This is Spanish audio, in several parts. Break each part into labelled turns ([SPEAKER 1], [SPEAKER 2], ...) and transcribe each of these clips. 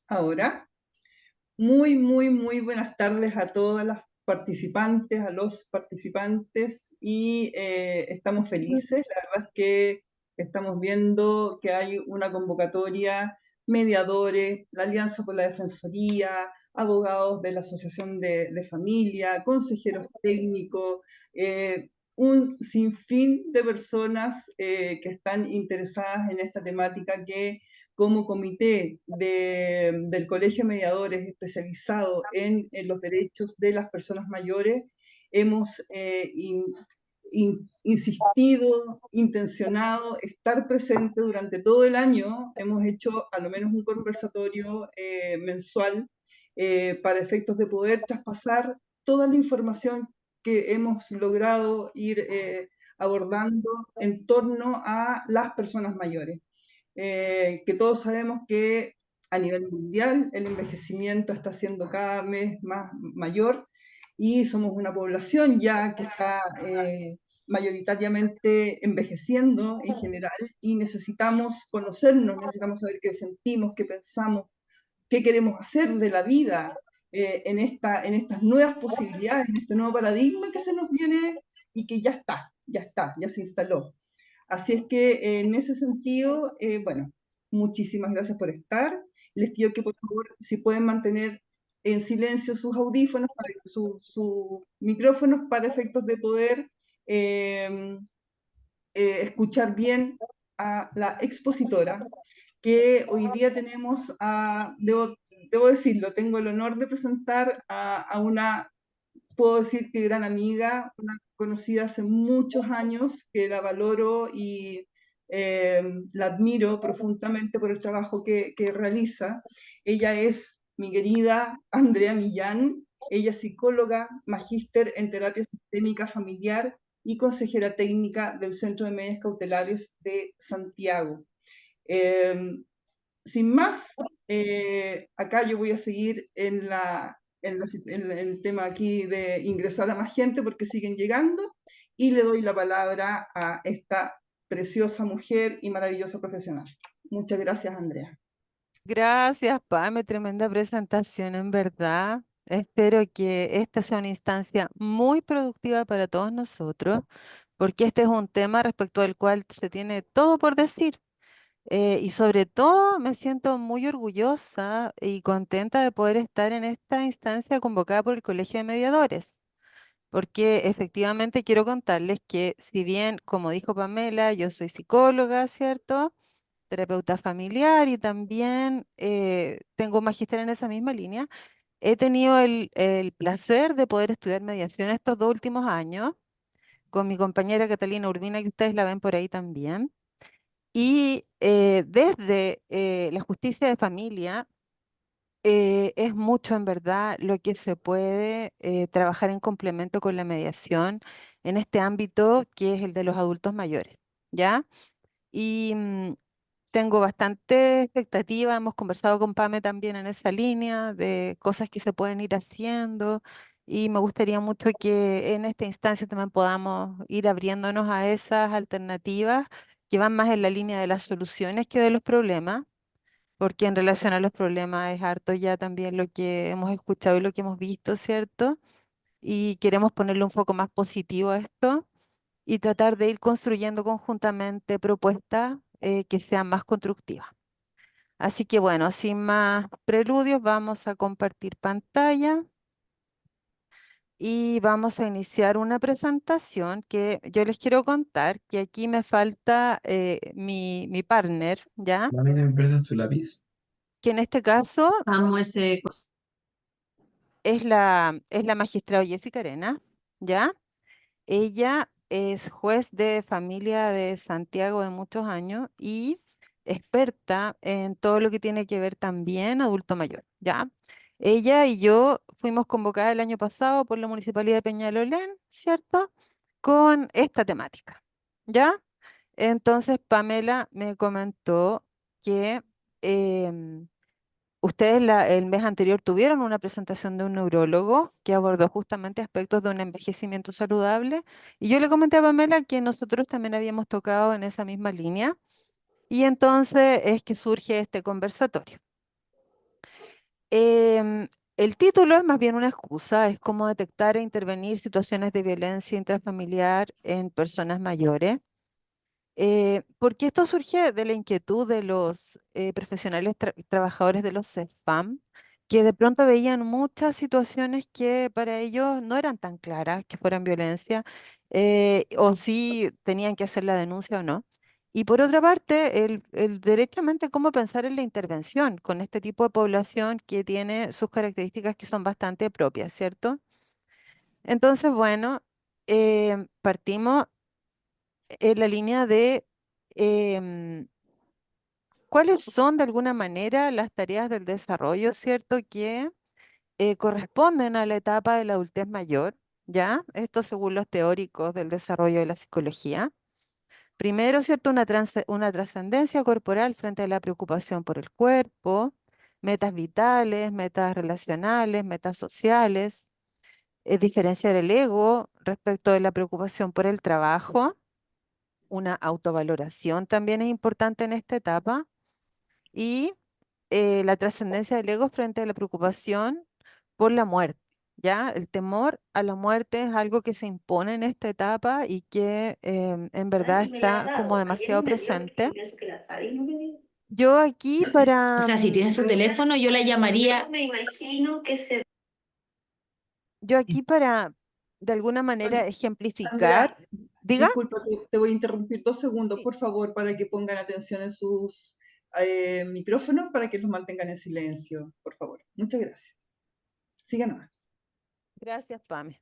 [SPEAKER 1] Ahora, muy buenas tardes a todas las participantes, a los participantes y estamos felices. La verdad es que estamos viendo que hay una convocatoria, mediadores, la Alianza por la Defensoría, abogados de la Asociación de Familia, consejeros técnicos, un sinfín de personas que están interesadas en esta temática que como comité del Colegio de Mediadores especializado en los derechos de las personas mayores, hemos insistido, intencionado estar presente durante todo el año. Hemos hecho a lo menos un conversatorio mensual para efectos de poder traspasar toda la información que hemos logrado ir abordando en torno a las personas mayores. Que todos sabemos que a nivel mundial el envejecimiento está siendo cada vez más mayor y somos una población ya que está mayoritariamente envejeciendo en general y necesitamos conocernos, necesitamos saber qué sentimos, qué pensamos, qué queremos hacer de la vida en estas nuevas posibilidades, en este nuevo paradigma que se nos viene y que ya se instaló. Así es que en ese sentido, bueno, muchísimas gracias por estar. Les pido que por favor, si pueden mantener en silencio sus audífonos, sus micrófonos para efectos de poder eh, escuchar bien a la expositora, que hoy día tenemos debo decirlo, tengo el honor de presentar a una, puedo decir que gran amiga, una conocida hace muchos años, que la valoro y la admiro profundamente por el trabajo que realiza. Ella es mi querida Andrea Millán. Ella es psicóloga, magíster en terapia sistémica familiar y consejera técnica del Centro de Medidas Cautelares de Santiago. Eh, Sin más, acá yo voy a seguir en el tema aquí de ingresar a más gente porque siguen llegando y le doy la palabra a esta preciosa mujer y maravillosa profesional. Muchas gracias, Andrea.
[SPEAKER 2] Gracias, Pame, tremenda presentación, en verdad. Espero que esta sea una instancia muy productiva para todos nosotros, porque este es un tema respecto al cual se tiene todo por decir. Y sobre todo me siento muy orgullosa y contenta de poder estar en esta instancia convocada por el Colegio de Mediadores, porque efectivamente quiero contarles que si bien, como dijo Pamela, yo soy psicóloga, ¿cierto? Terapeuta familiar y también tengo un magíster en esa misma línea. He tenido el placer de poder estudiar mediación estos 2 últimos años con mi compañera Catalina Urbina, que ustedes la ven por ahí también. Y desde la justicia de familia es mucho en verdad lo que se puede trabajar en complemento con la mediación en este ámbito que es el de los adultos mayores, ¿ya? Y tengo bastante expectativa, hemos conversado con Pame también en esa línea de cosas que se pueden ir haciendo y me gustaría mucho que en esta instancia también podamos ir abriéndonos a esas alternativas que van más en la línea de las soluciones que de los problemas, porque en relación a los problemas es harto ya también lo que hemos escuchado y lo que hemos visto, ¿cierto? Y queremos ponerle un foco más positivo a esto y tratar de ir construyendo conjuntamente propuestas que sean más constructivas. Así que bueno, sin más preludios, vamos a compartir pantalla y vamos a iniciar una presentación que yo les quiero contar que aquí me falta mi partner, ¿ya?
[SPEAKER 3] Mami, ¿me prestas tu lápiz?
[SPEAKER 2] Que en este caso
[SPEAKER 4] Amo ese
[SPEAKER 2] es la magistrada Jessica Arena, ¿ya? Ella es juez de familia de Santiago de muchos años y experta en todo lo que tiene que ver también adulto mayor, ¿ya? Ella y yo fuimos convocadas el año pasado por la Municipalidad de Peñalolén, ¿cierto? Con esta temática, ¿ya? Entonces Pamela me comentó que em, ustedes el mes anterior tuvieron una presentación de un neurólogo que abordó justamente aspectos de un envejecimiento saludable y yo le comenté a Pamela que nosotros también habíamos tocado en esa misma línea y entonces es que surge este conversatorio. Em, el título es más bien una excusa, es cómo detectar e intervenir situaciones de violencia intrafamiliar en personas mayores. Porque esto surge de la inquietud de los profesionales trabajadores de los CEFAM, que de pronto veían muchas situaciones que para ellos no eran tan claras que fueran violencia, o si tenían que hacer la denuncia o no. Y por otra parte, derechamente cómo pensar en la intervención con este tipo de población que tiene sus características que son bastante propias, ¿cierto? Entonces, bueno, partimos en la línea de em, cuáles son de alguna manera las tareas del desarrollo, ¿cierto? Que corresponden a la etapa de la adultez mayor, ¿ya? Esto según los teóricos del desarrollo de la psicología. Primero, ¿cierto? Una trascendencia corporal frente a la preocupación por el cuerpo, metas vitales, metas relacionales, metas sociales, diferenciar el ego respecto de la preocupación por el trabajo. Una autovaloración también es importante en esta etapa y la trascendencia del ego frente a la preocupación por la muerte. ¿Ya? El temor a la muerte es algo que se impone en esta etapa y que en verdad
[SPEAKER 3] Y me la han
[SPEAKER 2] está como
[SPEAKER 3] dado. Ayer
[SPEAKER 2] demasiado
[SPEAKER 3] no me dio porque
[SPEAKER 2] presente.
[SPEAKER 3] yo pienso que la sabe y no me dio.
[SPEAKER 2] Yo aquí
[SPEAKER 3] O
[SPEAKER 2] para,
[SPEAKER 3] sea, si tiene su teléfono, yo la llamaría. Me imagino que se.
[SPEAKER 2] yo aquí para de alguna manera ejemplificar,
[SPEAKER 1] Sandra,
[SPEAKER 2] diga.
[SPEAKER 1] disculpa, te voy a interrumpir 2 segundos,
[SPEAKER 2] Sí.
[SPEAKER 1] por favor, para que pongan atención en sus micrófonos, para que los mantengan en silencio, por favor. Muchas gracias. Siga nomás.
[SPEAKER 2] Gracias, Pame.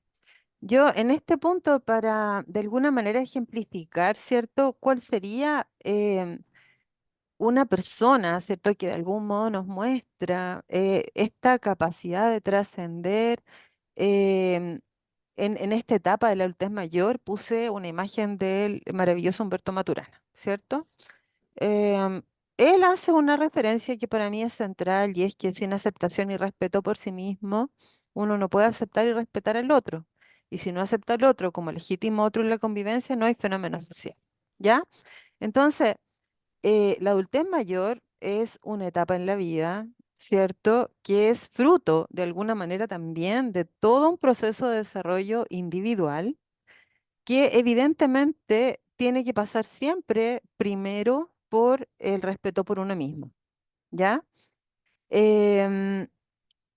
[SPEAKER 2] Yo en este punto para de alguna manera ejemplificar, ¿cierto? ¿Cuál sería una persona, ¿cierto? Que de algún modo nos muestra esta capacidad de trascender. em, en esta etapa de la adultez mayor puse una imagen del maravilloso Humberto Maturana, ¿cierto? Em, Él hace una referencia que para mí es central y es que sin aceptación y respeto por sí mismo, uno no puede aceptar y respetar al otro. Y si no acepta al otro como legítimo otro en la convivencia, no hay fenómeno social. ¿Ya? Entonces, la adultez mayor es una etapa en la vida, ¿cierto? Que es fruto de alguna manera también de todo un proceso de desarrollo individual que evidentemente tiene que pasar siempre primero por el respeto por uno mismo, ¿ya? Em,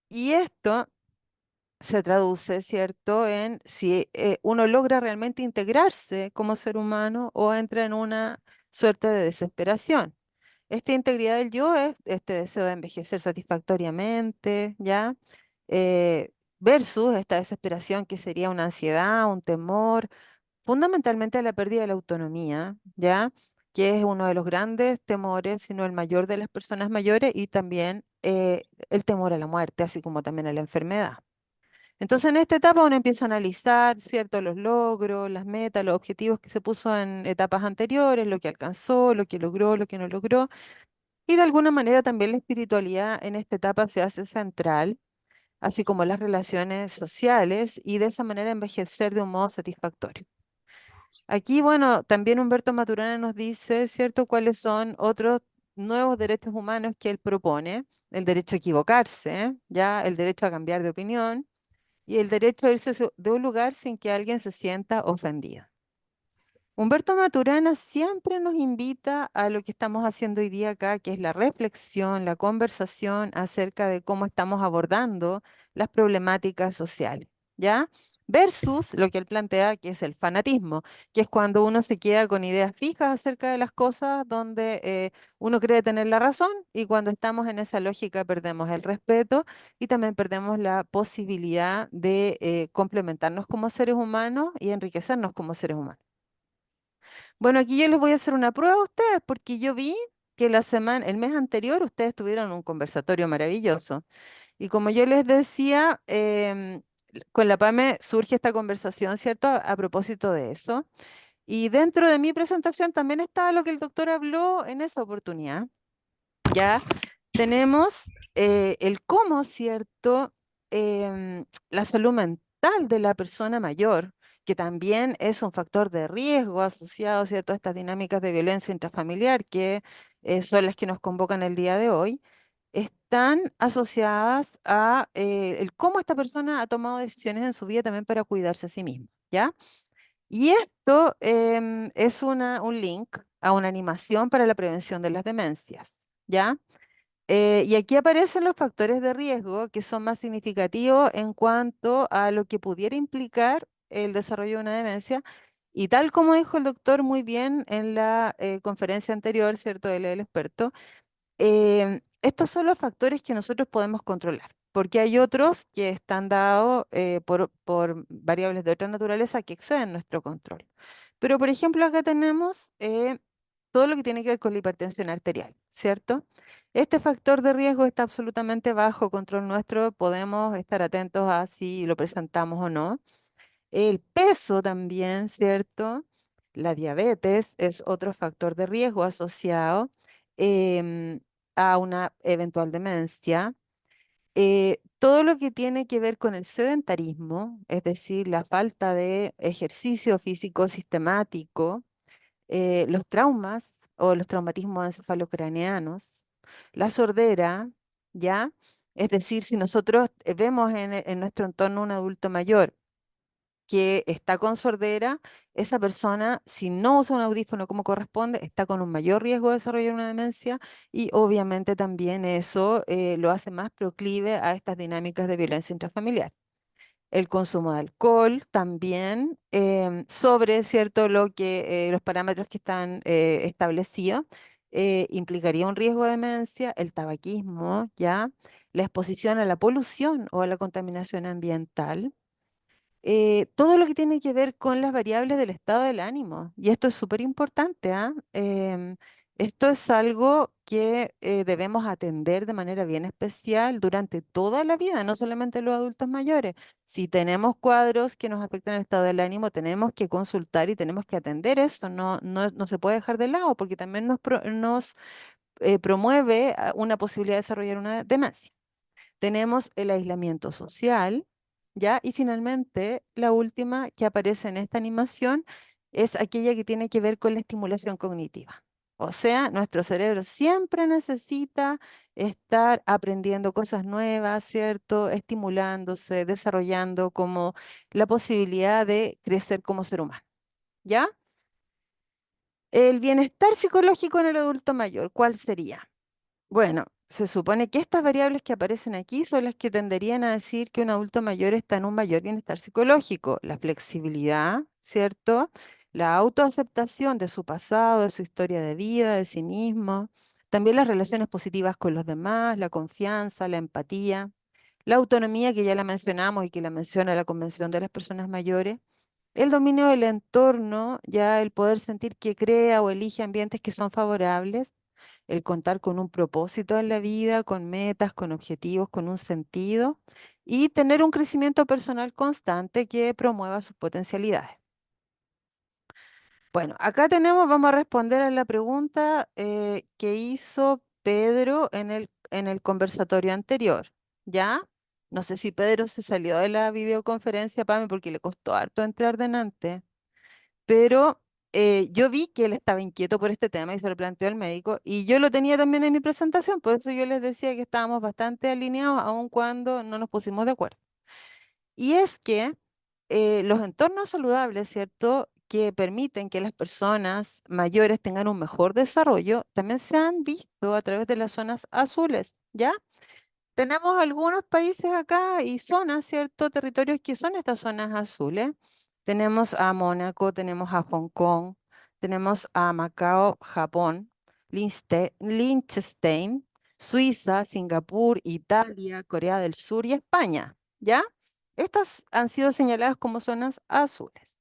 [SPEAKER 2] y esto se traduce, ¿cierto?, en si uno logra realmente integrarse como ser humano o entra en una suerte de desesperación. Esta integridad del yo es este deseo de envejecer satisfactoriamente, ¿ya? Versus esta desesperación que sería una ansiedad, un temor, fundamentalmente a la pérdida de la autonomía, ¿ya? Que es uno de los grandes temores, si no el mayor de las personas mayores, y también el temor a la muerte, así como también a la enfermedad. Entonces, en esta etapa uno empieza a analizar, ¿cierto?, los logros, las metas, los objetivos que se puso en etapas anteriores, lo que alcanzó, lo que logró, lo que no logró. Y de alguna manera también la espiritualidad en esta etapa se hace central, así como las relaciones sociales, y de esa manera envejecer de un modo satisfactorio. Aquí, bueno, también Humberto Maturana nos dice, ¿cierto?, cuáles son otros nuevos derechos humanos que él propone. El derecho a equivocarse, ¿ya? El derecho a cambiar de opinión y el derecho a irse de un lugar sin que alguien se sienta ofendido. Humberto Maturana siempre nos invita a lo que estamos haciendo hoy día acá, que es la reflexión, la conversación acerca de cómo estamos abordando las problemáticas sociales, ¿ya? Versus lo que él plantea, que es el fanatismo, que es cuando uno se queda con ideas fijas acerca de las cosas, donde uno cree tener la razón y cuando estamos en esa lógica perdemos el respeto y también perdemos la posibilidad de complementarnos como seres humanos y enriquecernos como seres humanos. Bueno, aquí yo les voy a hacer una prueba a ustedes porque yo vi que el mes anterior, ustedes tuvieron un conversatorio maravilloso. Y como yo les decía, con la PAME surge esta conversación, ¿cierto? A propósito de eso. Y dentro de mi presentación también estaba lo que el doctor habló en esa oportunidad. Ya tenemos el cómo, ¿cierto? La salud mental de la persona mayor, que también es un factor de riesgo asociado, ¿cierto?, a estas dinámicas de violencia intrafamiliar que son las que nos convocan el día de hoy. están asociadas a el cómo esta persona ha tomado decisiones en su vida también para cuidarse a sí misma, ¿ya? Y esto es un link a una animación para la prevención de las demencias, ¿ya? Y aquí aparecen los factores de riesgo que son más significativos en cuanto a lo que pudiera implicar el desarrollo de una demencia. Y tal como dijo el doctor muy bien en la conferencia anterior, ¿cierto? Él es el experto. Estos son los factores que nosotros podemos controlar, porque hay otros que están dados por variables de otra naturaleza que exceden nuestro control. Pero, por ejemplo, acá tenemos todo lo que tiene que ver con la hipertensión arterial, ¿cierto? Este factor de riesgo está absolutamente bajo control nuestro, podemos estar atentos a si lo presentamos o no. El peso también, ¿cierto? La diabetes es otro factor de riesgo asociado em, a una eventual demencia. Todo lo que tiene que ver con el sedentarismo, es decir, la falta de ejercicio físico sistemático, los traumas o los traumatismos encefalocraneanos, la sordera, ¿ya? Es decir, si nosotros vemos en nuestro entorno un adulto mayor que está con sordera, esa persona, si no usa un audífono como corresponde, está con un mayor riesgo de desarrollar una demencia y obviamente también eso lo hace más proclive a estas dinámicas de violencia intrafamiliar. El consumo de alcohol también sobre, ¿cierto?, lo que los parámetros que están establecidos implicaría un riesgo de demencia, el tabaquismo, ¿ya? La exposición a la polución o a la contaminación ambiental, todo lo que tiene que ver con las variables del estado del ánimo. Y esto es súper importante, ¿ah? Esto es algo que debemos atender de manera bien especial durante toda la vida, no solamente los adultos mayores. Si tenemos cuadros que nos afectan el estado del ánimo, tenemos que consultar y tenemos que atender eso. No se puede dejar de lado porque también nos promueve una posibilidad de desarrollar una demencia. Tenemos el aislamiento social, ¿ya? Y finalmente, la última que aparece en esta animación es aquella que tiene que ver con la estimulación cognitiva. O sea, nuestro cerebro siempre necesita estar aprendiendo cosas nuevas, ¿cierto? Estimulándose, desarrollando como la posibilidad de crecer como ser humano, ¿ya? El bienestar psicológico en el adulto mayor, ¿cuál sería? Bueno, se supone que estas variables que aparecen aquí son las que tenderían a decir que un adulto mayor está en un mayor bienestar psicológico. La flexibilidad, ¿cierto? La autoaceptación de su pasado, de su historia de vida, de sí mismo. También las relaciones positivas con los demás, la confianza, la empatía. La autonomía, que ya la mencionamos y que la menciona la Convención de las Personas Mayores. El dominio del entorno, ya el poder sentir que crea o elige ambientes que son favorables, el contar con un propósito en la vida, con metas, con objetivos, con un sentido y tener un crecimiento personal constante que promueva sus potencialidades. Bueno, acá vamos a responder a la pregunta que hizo Pedro en el conversatorio anterior, ¿ya? No sé si Pedro se salió de la videoconferencia, Pame, porque le costó harto entrar delante, pero yo vi que él estaba inquieto por este tema y se lo planteó al médico y yo lo tenía también en mi presentación, por eso yo les decía que estábamos bastante alineados aun cuando no nos pusimos de acuerdo. Y es que los entornos saludables, ¿cierto?, que permiten que las personas mayores tengan un mejor desarrollo, también se han visto a través de las zonas azules, ¿ya? Tenemos algunos países acá y zonas, ¿cierto? Territorios que son estas zonas azules. Tenemos a Mónaco, tenemos a Hong Kong, tenemos a Macao, Japón, Liechtenstein, Suiza, Singapur, Italia, Corea del Sur y España, ¿ya? Estas han sido señaladas como zonas azules.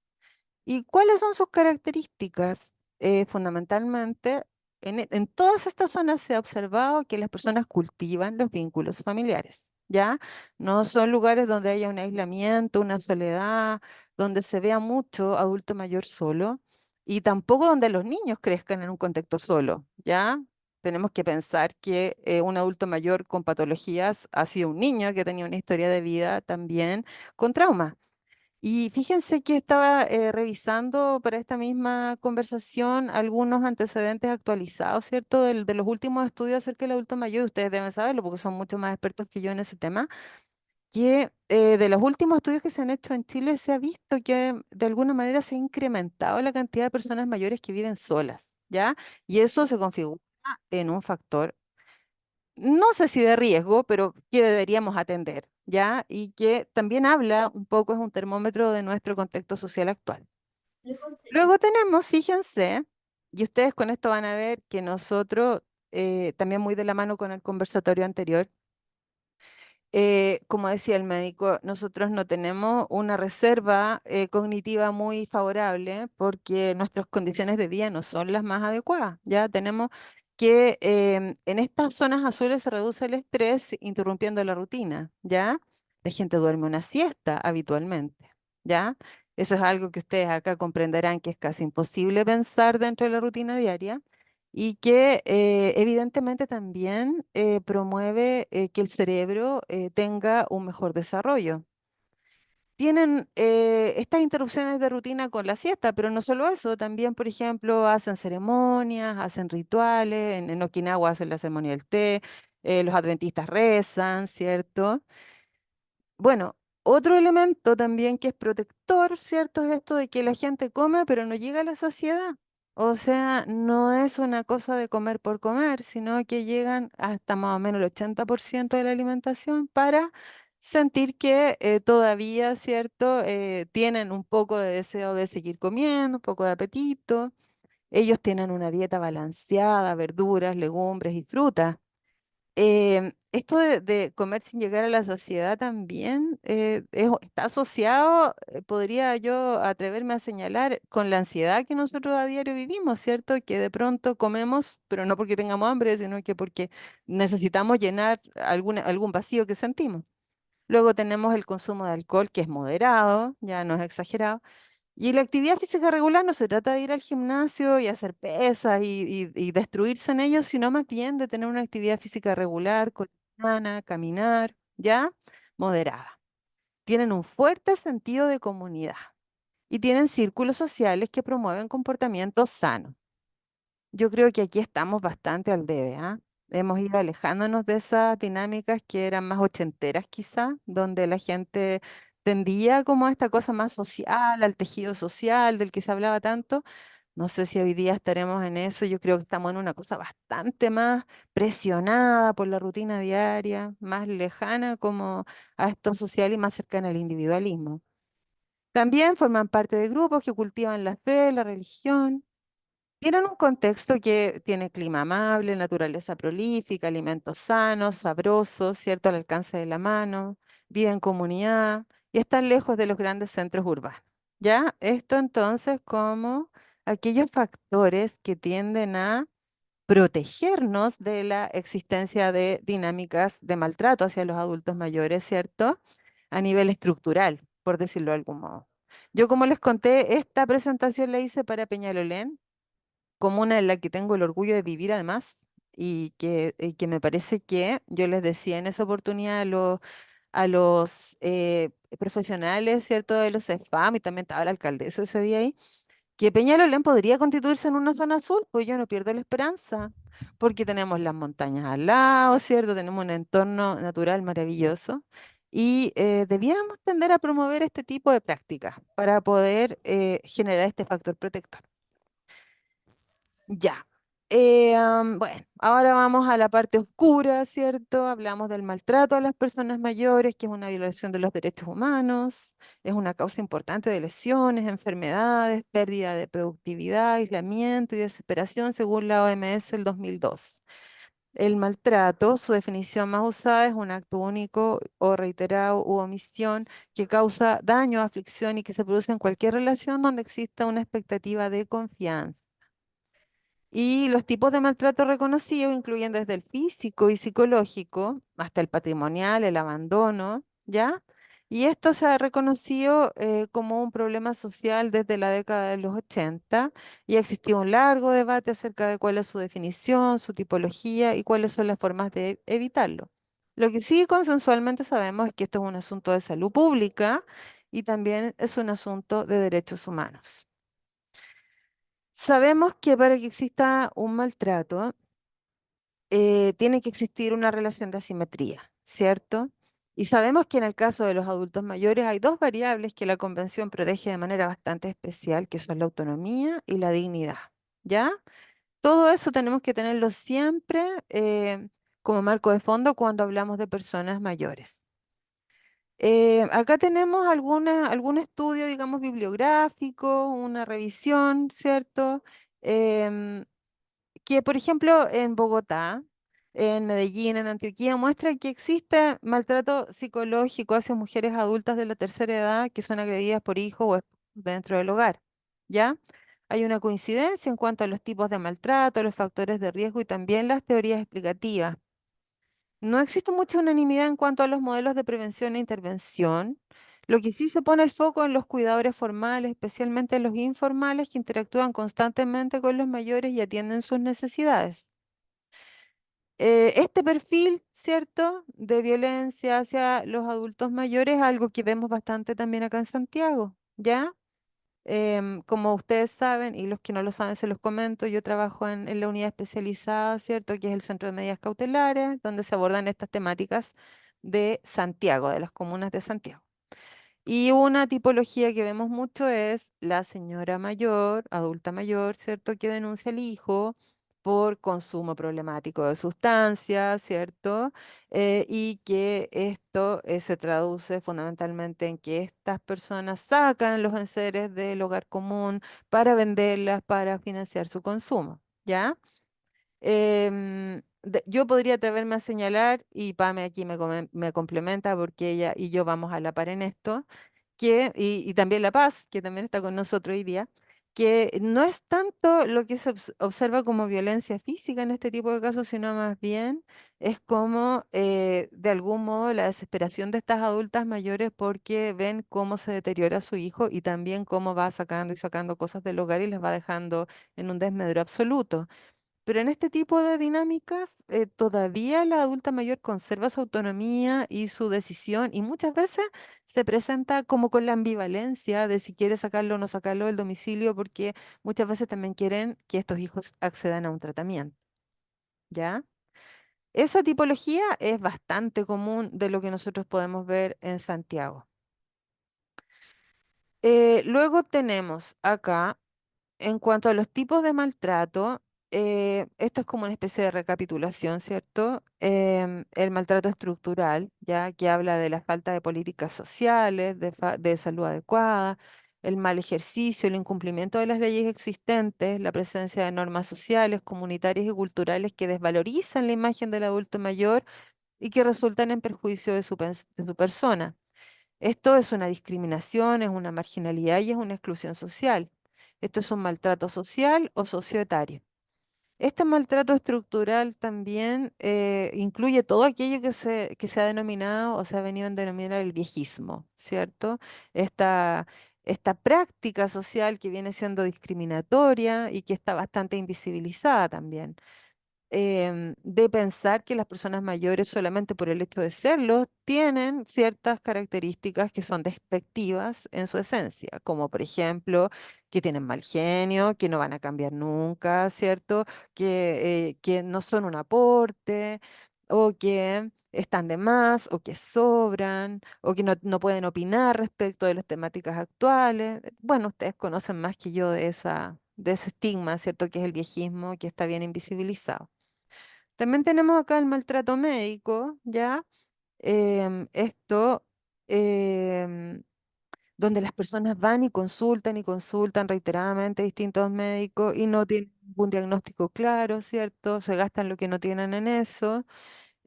[SPEAKER 2] ¿Y cuáles son sus características? Fundamentalmente, en todas estas zonas se ha observado que las personas cultivan los vínculos familiares, ¿ya? No son lugares donde haya un aislamiento, una soledad, donde se vea mucho adulto mayor solo y tampoco donde los niños crezcan en un contexto solo, ¿ya? Tenemos que pensar que un adulto mayor con patologías ha sido un niño que tenía una historia de vida también con trauma. Y fíjense que estaba revisando para esta misma conversación algunos antecedentes actualizados, ¿cierto? De los últimos estudios acerca del adulto mayor, y ustedes deben saberlo porque son mucho más expertos que yo en ese tema, que de los últimos estudios que se han hecho en Chile se ha visto que de alguna manera se ha incrementado la cantidad de personas mayores que viven solas, ¿ya? Y eso se configura en un factor, no sé si de riesgo, pero que deberíamos atender, ¿ya? Y que también habla un poco, es un termómetro de nuestro contexto social actual. Luego tenemos, fíjense, y ustedes con esto van a ver que nosotros, también muy de la mano con el conversatorio anterior, como decía el médico, nosotros no tenemos una reserva cognitiva muy favorable porque nuestras condiciones de vida no son las más adecuadas. Ya tenemos que en estas zonas azules se reduce el estrés interrumpiendo la rutina. Ya la gente duerme una siesta habitualmente. Ya eso es algo que ustedes acá comprenderán que es casi imposible pensar dentro de la rutina diaria y que evidentemente también promueve que el cerebro tenga un mejor desarrollo. Tienen estas interrupciones de rutina con la siesta, pero no solo eso, también, por ejemplo, hacen ceremonias, hacen rituales, en Okinawa hacen la ceremonia del té, los adventistas rezan, ¿cierto? Bueno, otro elemento también que es protector, ¿cierto? Es esto de que la gente come, pero no llega a la saciedad. O sea, no es una cosa de comer por comer, sino que llegan hasta más o menos el 80% de la alimentación para sentir que todavía, ¿cierto? Tienen un poco de deseo de seguir comiendo, un poco de apetito. Ellos tienen una dieta balanceada, verduras, legumbres y frutas. Esto de comer sin llegar a la saciedad también está asociado, podría yo atreverme a señalar, con la ansiedad que nosotros a diario vivimos, ¿cierto? Que de pronto comemos, pero no porque tengamos hambre, sino que porque necesitamos llenar algún vacío que sentimos. Luego tenemos el consumo de alcohol, que es moderado, ya no es exagerado. Y la actividad física regular no se trata de ir al gimnasio y hacer pesas y destruirse en ellos, sino más bien de tener una actividad física regular, cotidiana, caminar, ¿ya? Moderada. Tienen un fuerte sentido de comunidad y tienen círculos sociales que promueven comportamientos sanos. Yo creo que aquí estamos bastante al debe, ¿ah? Hemos ido alejándonos de esas dinámicas que eran más ochenteras quizá, donde la gente tendía como a esta cosa más social, al tejido social del que se hablaba tanto. No sé si hoy día estaremos en eso, yo creo que estamos en una cosa bastante más presionada por la rutina diaria, más lejana como a esto social y más cercana al individualismo. También forman parte de grupos que cultivan la fe, la religión. Tienen un contexto que tiene clima amable, naturaleza prolífica, alimentos sanos, sabrosos, ¿cierto? Al alcance de la mano, vida en comunidad y están lejos de los grandes centros urbanos. ¿Ya? Esto entonces como aquellos factores que tienden a protegernos de la existencia de dinámicas de maltrato hacia los adultos mayores, ¿cierto? A nivel estructural, por decirlo de algún modo. Yo, como les conté, esta presentación la hice para Peñalolén, comuna en la que tengo el orgullo de vivir además, y que me parece que yo les decía en esa oportunidad a los profesionales, ¿cierto? De los CEFAM, y también estaba la alcaldesa ese día ahí, que Peñalolén podría constituirse en una zona azul, pues yo no pierdo la esperanza, porque tenemos las montañas al lado, ¿cierto? Tenemos un entorno natural maravilloso. Y debiéramos tender a promover este tipo de prácticas para poder generar este factor protector. Ya. Bueno, ahora vamos a la parte oscura, ¿cierto? Hablamos del maltrato a las personas mayores, que es una violación de los derechos humanos, es una causa importante de lesiones, enfermedades, pérdida de productividad, aislamiento y desesperación, según la OMS el 2002. El maltrato, su definición más usada, es un acto único o reiterado u omisión que causa daño, aflicción y que se produce en cualquier relación donde exista una expectativa de confianza. Y los tipos de maltrato reconocidos incluyen desde el físico y psicológico hasta el patrimonial, el abandono, ¿ya? Y esto se ha reconocido como un problema social desde la década de los 80 y ha existido un largo debate acerca de cuál es su definición, su tipología y cuáles son las formas de evitarlo. Lo que sí consensualmente sabemos es que esto es un asunto de salud pública y también es un asunto de derechos humanos. Sabemos que para que exista un maltrato, tiene que existir una relación de asimetría, ¿cierto? Y sabemos que en el caso de los adultos mayores hay dos variables que la Convención protege de manera bastante especial, que son la autonomía y la dignidad, ¿ya? Todo eso tenemos que tenerlo siempre como marco de fondo cuando hablamos de personas mayores. Acá tenemos algún estudio, digamos, bibliográfico, una revisión, ¿cierto? Em, que, por ejemplo, en Bogotá, en Medellín, en Antioquía, muestra que existe maltrato psicológico hacia mujeres adultas de la tercera edad que son agredidas por hijos o esposos dentro del hogar, ¿ya? Hay una coincidencia en cuanto a los tipos de maltrato, los factores de riesgo y también las teorías explicativas. No existe mucha unanimidad en cuanto a los modelos de prevención e intervención. Lo que sí se pone el foco en los cuidadores formales, especialmente los informales que interactúan constantemente con los mayores y atienden sus necesidades. Este perfil, ¿cierto?, de violencia hacia los adultos mayores es algo que vemos bastante también acá en Santiago, ¿ya? Como ustedes saben, y los que no lo saben se los comento, yo trabajo en la unidad especializada, ¿cierto?, que es el Centro de Medidas Cautelares, donde se abordan estas temáticas de Santiago, de las comunas de Santiago. Y una tipología que vemos mucho es la señora mayor, adulta mayor, ¿cierto?, que denuncia al hijo por consumo problemático de sustancias, ¿cierto? Y que esto se traduce fundamentalmente en que estas personas sacan los enseres del hogar común para venderlas, para financiar su consumo, ¿ya? Yo podría atreverme a señalar, y Pame aquí me complementa porque ella y yo vamos a la par en esto, y también La Paz, que también está con nosotros hoy día, que no es tanto lo que se observa como violencia física en este tipo de casos, sino más bien es como de algún modo la desesperación de estas adultas mayores porque ven cómo se deteriora su hijo y también cómo va sacando y sacando cosas del hogar y les va dejando en un desmedro absoluto. Pero en este tipo de dinámicas, todavía la adulta mayor conserva su autonomía y su decisión y muchas veces se presenta como con la ambivalencia de si quiere sacarlo o no sacarlo del domicilio porque muchas veces también quieren que estos hijos accedan a un tratamiento, ¿ya? Esa tipología es bastante común de lo que nosotros podemos ver en Santiago. Luego tenemos acá en cuanto a los tipos de maltrato, esto es como una especie de recapitulación, ¿cierto? El maltrato estructural, ya que habla de la falta de políticas sociales, de salud adecuada, el mal ejercicio, el incumplimiento de las leyes existentes, la presencia de normas sociales, comunitarias y culturales que desvalorizan la imagen del adulto mayor y que resultan en perjuicio de de su persona. Esto es una discriminación, es una marginalidad y es una exclusión social. Esto es un maltrato social o socioetario. Este maltrato estructural también incluye todo aquello que se ha denominado o se ha venido a denominar el viejismo, ¿cierto? Esta, esta práctica social que viene siendo discriminatoria y que está bastante invisibilizada también, de pensar que las personas mayores solamente por el hecho de serlo tienen ciertas características que son despectivas en su esencia, como por ejemplo que tienen mal genio, que no van a cambiar nunca, ¿cierto? Que no son un aporte o que están de más o que sobran o que no pueden opinar respecto de las temáticas actuales. Bueno, ustedes conocen más que yo de ese estigma, ¿cierto? Que es el viejismo, que está bien invisibilizado. También tenemos acá el maltrato médico, ¿ya? Esto, em, donde las personas van y consultan reiteradamente a distintos médicos y no tienen un diagnóstico claro, ¿cierto? Se gastan lo que no tienen en eso.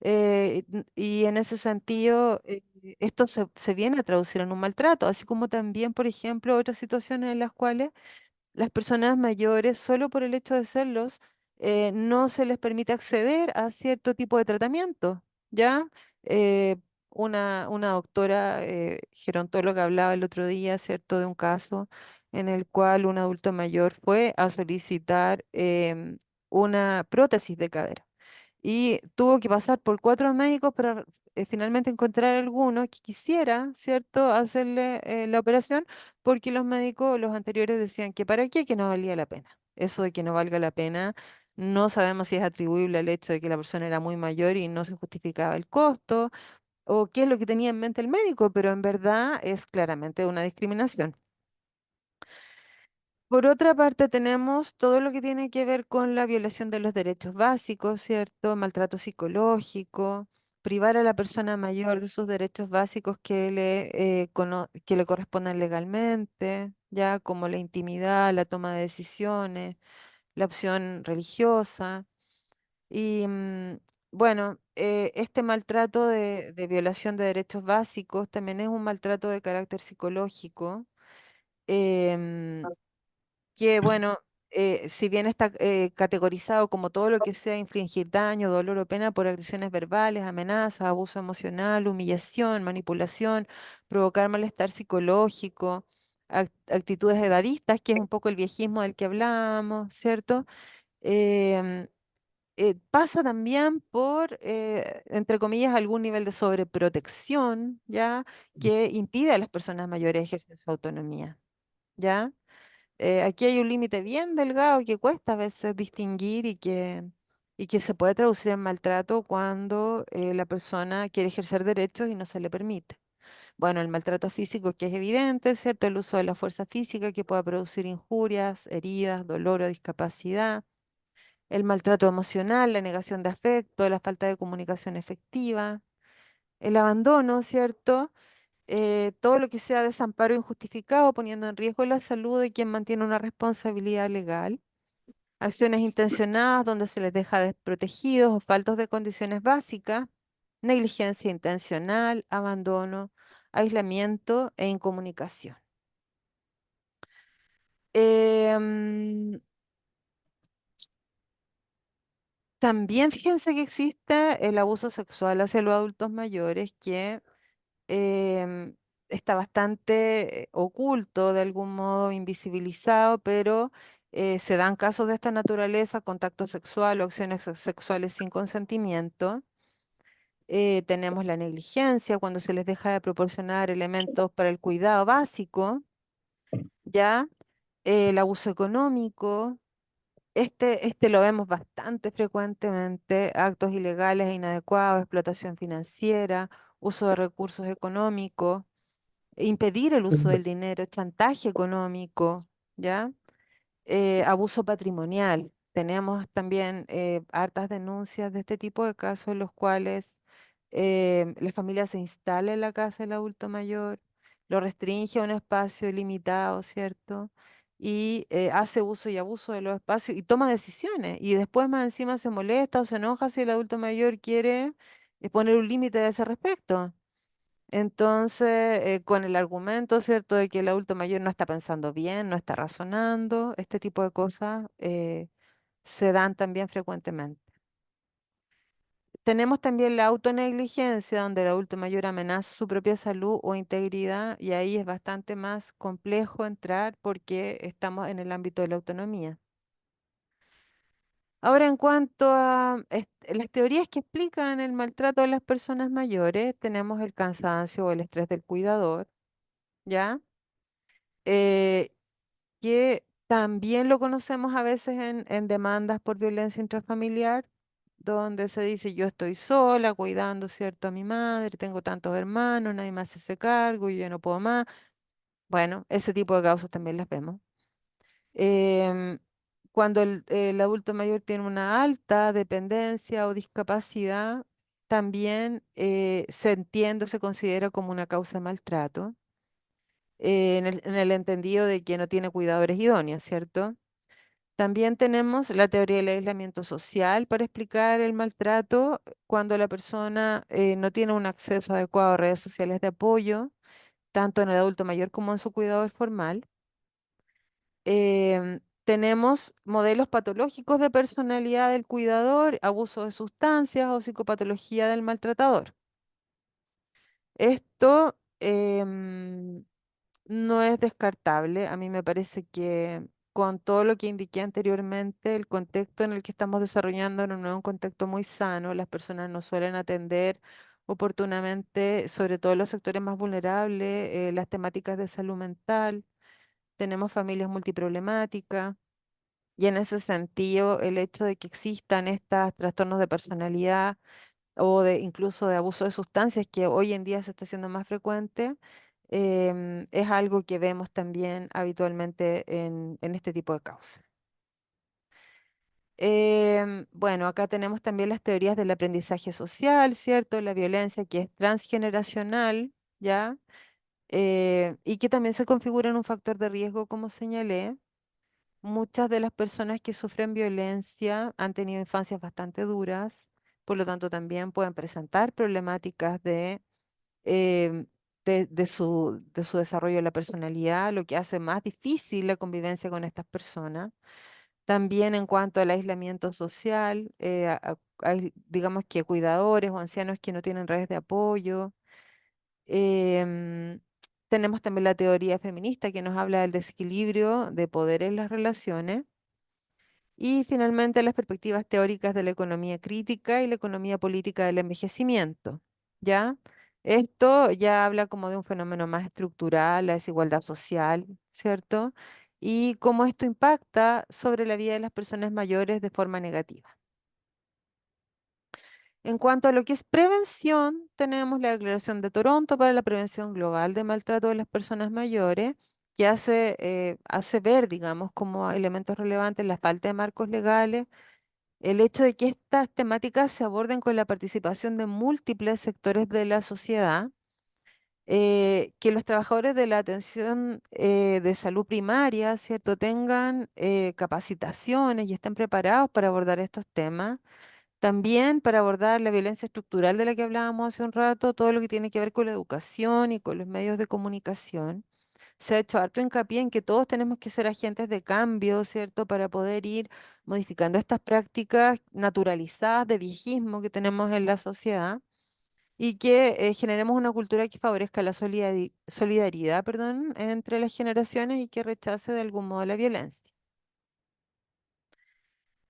[SPEAKER 2] Y en ese sentido, esto se viene a traducir en un maltrato, así como también, por ejemplo, otras situaciones en las cuales las personas mayores, solo por el hecho de serlos, no se les permite acceder a cierto tipo de tratamiento, ¿ya? Eh, una doctora gerontóloga hablaba el otro día, ¿cierto?, de un caso en el cual un adulto mayor fue a solicitar una prótesis de cadera y tuvo que pasar por 4 médicos para finalmente encontrar alguno que quisiera, ¿cierto?, hacerle la operación, porque los médicos, los anteriores, decían que para qué, que no valía la pena. Eso de que no valga la pena, no sabemos si es atribuible al hecho de que la persona era muy mayor y no se justificaba el costo, o qué es lo que tenía en mente el médico, pero en verdad es claramente una discriminación. Por otra parte, tenemos todo lo que tiene que ver con la violación de los derechos básicos, ¿cierto? Maltrato psicológico, privar a la persona mayor de sus derechos básicos que le corresponden legalmente, ya como la intimidad, la toma de decisiones, la opción religiosa. Y bueno, este maltrato de violación de derechos básicos también es un maltrato de carácter psicológico. em, que bueno, si bien está categorizado como todo lo que sea infligir daño, dolor o pena por agresiones verbales, amenazas, abuso emocional, humillación, manipulación, provocar malestar psicológico, actitudes edadistas, que es un poco el viejismo del que hablábamos, ¿cierto? Em, Pasa también por, entre comillas, algún nivel de sobreprotección, ¿ya? Que impide a las personas mayores ejercer su autonomía, ¿ya? Aquí hay un límite bien delgado que cuesta a veces distinguir y que se puede traducir en maltrato cuando la persona quiere ejercer derechos y no se le permite. Bueno, el maltrato físico que es evidente, ¿cierto? El uso de la fuerza física que pueda producir injurias, heridas, dolor o discapacidad. El maltrato emocional, la negación de afecto, la falta de comunicación efectiva. El abandono, ¿cierto? Todo lo que sea desamparo injustificado, poniendo en riesgo la salud de quien mantiene una responsabilidad legal, acciones intencionadas donde se les deja desprotegidos o faltos de condiciones básicas, negligencia intencional, abandono, aislamiento e incomunicación. También fíjense que existe el abuso sexual hacia los adultos mayores que em, está bastante oculto, de algún modo invisibilizado, pero se dan casos de esta naturaleza, contacto sexual o acciones sexuales sin consentimiento. Tenemos la negligencia cuando se les deja de proporcionar elementos para el cuidado básico, ¿ya? El abuso económico. Este lo vemos bastante frecuentemente, actos ilegales e inadecuados, explotación financiera, uso de recursos económicos, impedir el uso del dinero, chantaje económico, ¿ya? Abuso patrimonial. Tenemos también hartas denuncias de este tipo de casos en los cuales la familia se instala en la casa del adulto mayor, lo restringe a un espacio limitado, ¿cierto? Y hace uso y abuso de los espacios y toma decisiones. Y después más encima se molesta o se enoja si el adulto mayor quiere poner un límite a ese respecto. Entonces, con el argumento, ¿cierto?, de que el adulto mayor no está pensando bien, no está razonando, este tipo de cosas se dan también frecuentemente. Tenemos también la autonegligencia, donde el adulto mayor amenaza su propia salud o integridad, y ahí es bastante más complejo entrar porque estamos en el ámbito de la autonomía. Ahora, en cuanto a las teorías que explican el maltrato de las personas mayores, tenemos el cansancio o el estrés del cuidador, ¿ya? eh, que también lo conocemos a veces en demandas por violencia intrafamiliar, donde se dice yo estoy sola cuidando, ¿cierto?, a mi madre, tengo tantos hermanos, nadie más se hace cargo, y yo no puedo más. Bueno, ese tipo de causas también las vemos. Em, Cuando el adulto mayor tiene una alta dependencia o discapacidad, también se entiende o se considera como una causa de maltrato en el entendido de que no tiene cuidadores idóneos, ¿cierto? También tenemos la teoría del aislamiento social para explicar el maltrato cuando la persona no tiene un acceso adecuado a redes sociales de apoyo, tanto en el adulto mayor como en su cuidador formal. Tenemos modelos patológicos de personalidad del cuidador, abuso de sustancias o psicopatología del maltratador. Esto no es descartable. A mí me parece que con todo lo que indiqué anteriormente, el contexto en el que estamos desarrollando no es un contexto muy sano, las personas no suelen atender oportunamente, sobre todo los sectores más vulnerables, las temáticas de salud mental, tenemos familias multiproblemáticas. Y en ese sentido, el hecho de que existan estos trastornos de personalidad o de incluso de abuso de sustancias, que hoy en día se está haciendo más frecuente, es algo que vemos también habitualmente en este tipo de causas. Bueno, acá tenemos también las teorías del aprendizaje social, ¿cierto? La violencia que es transgeneracional, ¿ya? Y que también se configura en un factor de riesgo, como señalé. Muchas de las personas que sufren violencia han tenido infancias bastante duras, por lo tanto también pueden presentar problemáticas em, de su desarrollo de la personalidad, lo que hace más difícil la convivencia con estas personas. También en cuanto al aislamiento social, hay, digamos que cuidadores o ancianos que no tienen redes de apoyo. Em, Tenemos también la teoría feminista que nos habla del desequilibrio de poder en las relaciones. Y finalmente las perspectivas teóricas de la economía crítica y la economía política del envejecimiento, ¿ya? Esto ya habla como de un fenómeno más estructural, la desigualdad social, ¿cierto? Y cómo esto impacta sobre la vida de las personas mayores de forma negativa. En cuanto a lo que es prevención, tenemos la Declaración de Toronto para la Prevención Global de Maltrato de las Personas Mayores, que hace ver, digamos, como elementos relevantes la falta de marcos legales, el hecho de que estas temáticas se aborden con la participación de múltiples sectores de la sociedad, que los trabajadores de la atención de salud primaria, ¿cierto?, tengan capacitaciones y estén preparados para abordar estos temas. También para abordar la violencia estructural de la que hablábamos hace un rato, todo lo que tiene que ver con la educación y con los medios de comunicación. Se ha hecho harto hincapié en que todos tenemos que ser agentes de cambio, ¿cierto? Para poder ir modificando estas prácticas naturalizadas de viejismo que tenemos en la sociedad y que generemos una cultura que favorezca la solidaridad, perdón, entre las generaciones y que rechace de algún modo la violencia.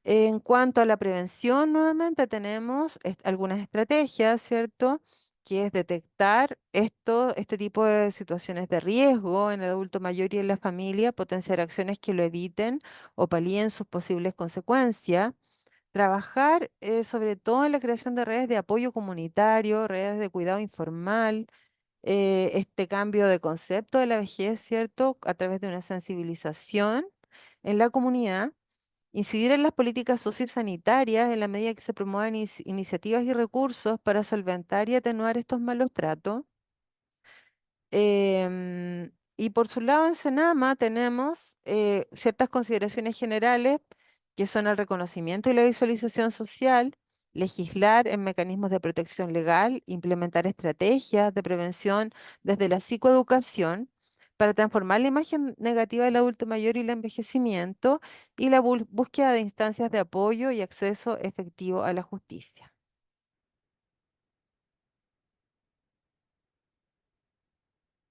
[SPEAKER 2] En cuanto a la prevención, nuevamente tenemos algunas estrategias, ¿cierto? Que es detectar este tipo de situaciones de riesgo en el adulto mayor y en la familia, potenciar acciones que lo eviten o palíen sus posibles consecuencias, trabajar sobre todo en la creación de redes de apoyo comunitario, redes de cuidado informal, este cambio de concepto de la vejez, ¿cierto? A través de una sensibilización en la comunidad. Incidir en las políticas sociosanitarias en la medida que se promuevan iniciativas y recursos para solventar y atenuar estos malos tratos. Y por su lado, en Senama tenemos ciertas consideraciones generales que son el reconocimiento y la visualización social, legislar en mecanismos de protección legal, implementar estrategias de prevención desde la psicoeducación para transformar la imagen negativa del adulto mayor y el envejecimiento y la búsqueda de instancias de apoyo y acceso efectivo a la justicia.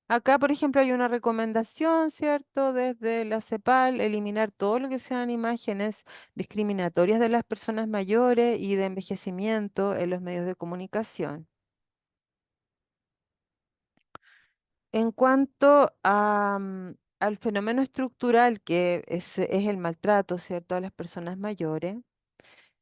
[SPEAKER 2] Acá, por ejemplo, hay una recomendación, ¿cierto? Desde la CEPAL, eliminar todo lo que sean imágenes discriminatorias de las personas mayores y de envejecimiento en los medios de comunicación. En cuanto al fenómeno estructural que es el maltrato, ¿cierto?, a las personas mayores,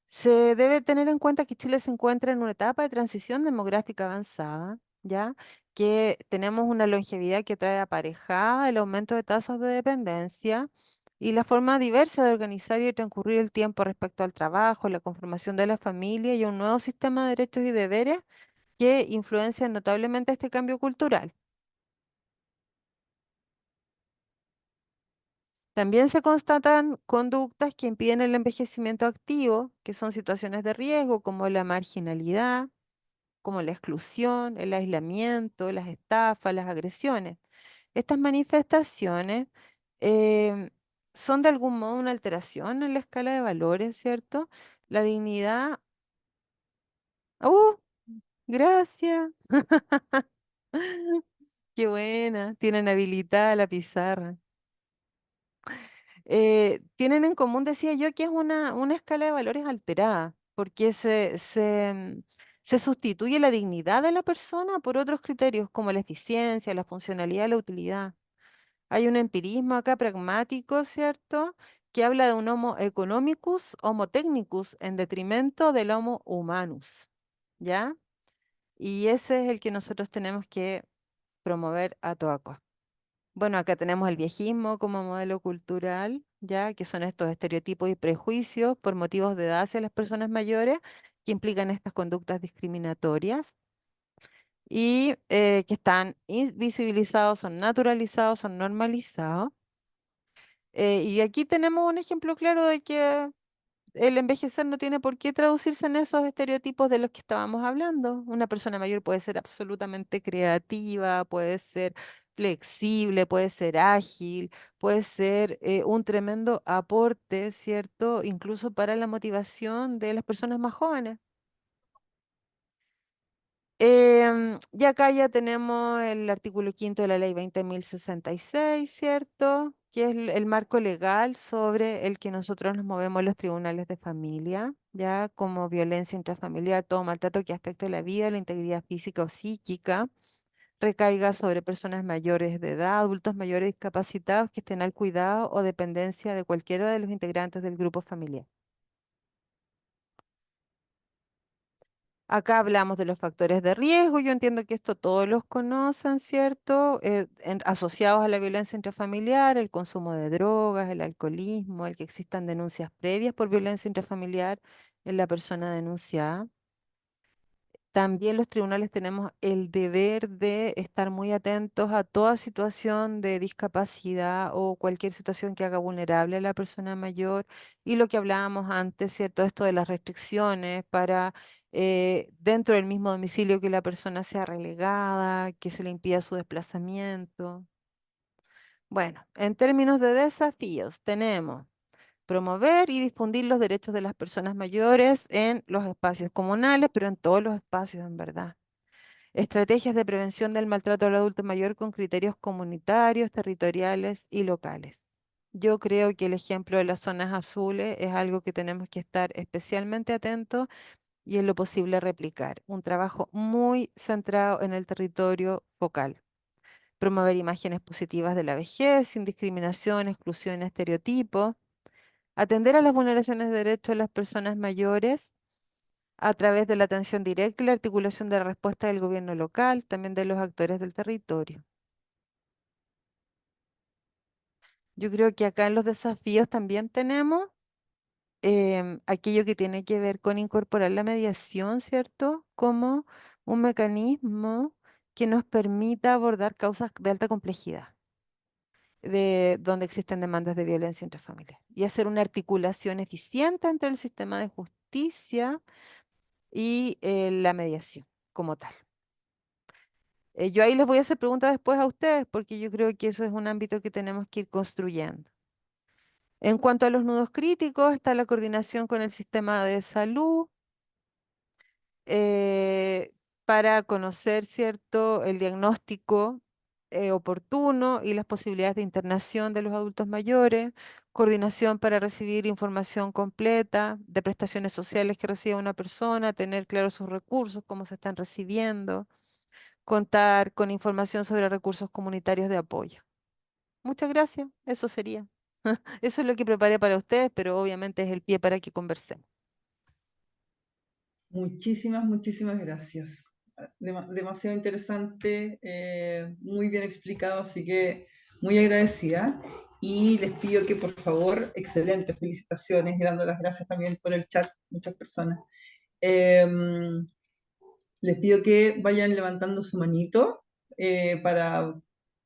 [SPEAKER 2] se debe tener en cuenta que Chile se encuentra en una etapa de transición demográfica avanzada, ¿ya? Que tenemos una longevidad que trae aparejada el aumento de tasas de dependencia y la forma diversa de organizar y transcurrir el tiempo respecto al trabajo, la conformación de la familia y un nuevo sistema de derechos y deberes que influencian notablemente este cambio cultural. También se constatan conductas que impiden el envejecimiento activo, que son situaciones de riesgo como la marginalidad, como la exclusión, el aislamiento, las estafas, las agresiones. Estas manifestaciones em, son de algún modo una alteración en la escala de valores, ¿cierto? La dignidad. ¡Uh! Gracias. Qué buena. Tienen habilitada la pizarra. tienen en común, decía yo, que es una escala de valores alterada, porque se sustituye la dignidad de la persona por otros criterios como la eficiencia, la funcionalidad, la utilidad. Hay un empirismo acá pragmático, ¿cierto? Que habla de un homo economicus, homo technicus, en detrimento del homo humanus, ¿ya? Y ese es el que nosotros tenemos que promover a toda costa. Bueno, acá tenemos el viejismo como modelo cultural, ya que son estos estereotipos y prejuicios por motivos de edad hacia las personas mayores que implican estas conductas discriminatorias y que están invisibilizados, son naturalizados, son normalizados. Y aquí tenemos un ejemplo claro de que el envejecer no tiene por qué traducirse en esos estereotipos de los que estábamos hablando. Una persona mayor puede ser absolutamente creativa, puede ser flexible, puede ser ágil, puede ser un tremendo aporte, ¿cierto? Incluso para la motivación de las personas más jóvenes. Y acá ya tenemos el artículo 5º de la ley 20.066, ¿cierto? Que es el marco legal sobre el que nosotros nos movemos en los tribunales de familia, ya como violencia intrafamiliar, todo maltrato que afecte la vida, la integridad física o psíquica, recaiga sobre personas mayores de edad, adultos mayores discapacitados que estén al cuidado o dependencia de cualquiera de los integrantes del grupo familiar. Acá hablamos de los factores de riesgo, yo entiendo que esto todos los conocen, ¿cierto? Asociados a la violencia intrafamiliar, el consumo de drogas, el alcoholismo, el que existan denuncias previas por violencia intrafamiliar en la persona denunciada. También los tribunales tenemos el deber de estar muy atentos a toda situación de discapacidad o cualquier situación que haga vulnerable a la persona mayor. Y lo que hablábamos antes, ¿cierto? Esto de las restricciones para dentro del mismo domicilio que la persona sea relegada, que se le impida su desplazamiento. Bueno, en términos de desafíos, tenemos promover y difundir los derechos de las personas mayores en los espacios comunales, pero en todos los espacios, en verdad. Estrategias de prevención del maltrato al adulto mayor con criterios comunitarios, territoriales y locales. Yo creo que el ejemplo de las zonas azules es algo que tenemos que estar especialmente atentos y en lo posible replicar. Un trabajo muy centrado en el territorio focal. Promover imágenes positivas de la vejez, sin discriminación, exclusión, estereotipos. Atender a las vulneraciones de derechos de las personas mayores a través de la atención directa y la articulación de la respuesta del gobierno local, también de los actores del territorio. Yo creo que acá en los desafíos también tenemos aquello que tiene que ver con incorporar la mediación, ¿cierto? Como un mecanismo que nos permita abordar causas de alta complejidad, de donde existen demandas de violencia intrafamiliar, y hacer una articulación eficiente entre el sistema de justicia y la mediación como tal. Yo ahí les voy a hacer preguntas después a ustedes porque yo creo que eso es un ámbito que tenemos que ir construyendo. En cuanto a los nudos críticos, está la coordinación con el sistema de salud eh, para conocer, ¿cierto?, el diagnóstico oportuno y las posibilidades de internación de los adultos mayores, coordinación para recibir información completa de prestaciones sociales que reciba una persona, tener claros sus recursos, cómo se están recibiendo, contar con información sobre recursos comunitarios de apoyo. Muchas gracias, eso sería. Eso es lo que preparé para ustedes, pero obviamente es el pie para que conversemos.
[SPEAKER 1] Muchísimas gracias. Demasiado interesante, muy bien explicado, así que muy agradecida. Y les pido que por favor, excelentes felicitaciones, y dando las gracias también por el chat, muchas personas. Les pido que vayan levantando su manito para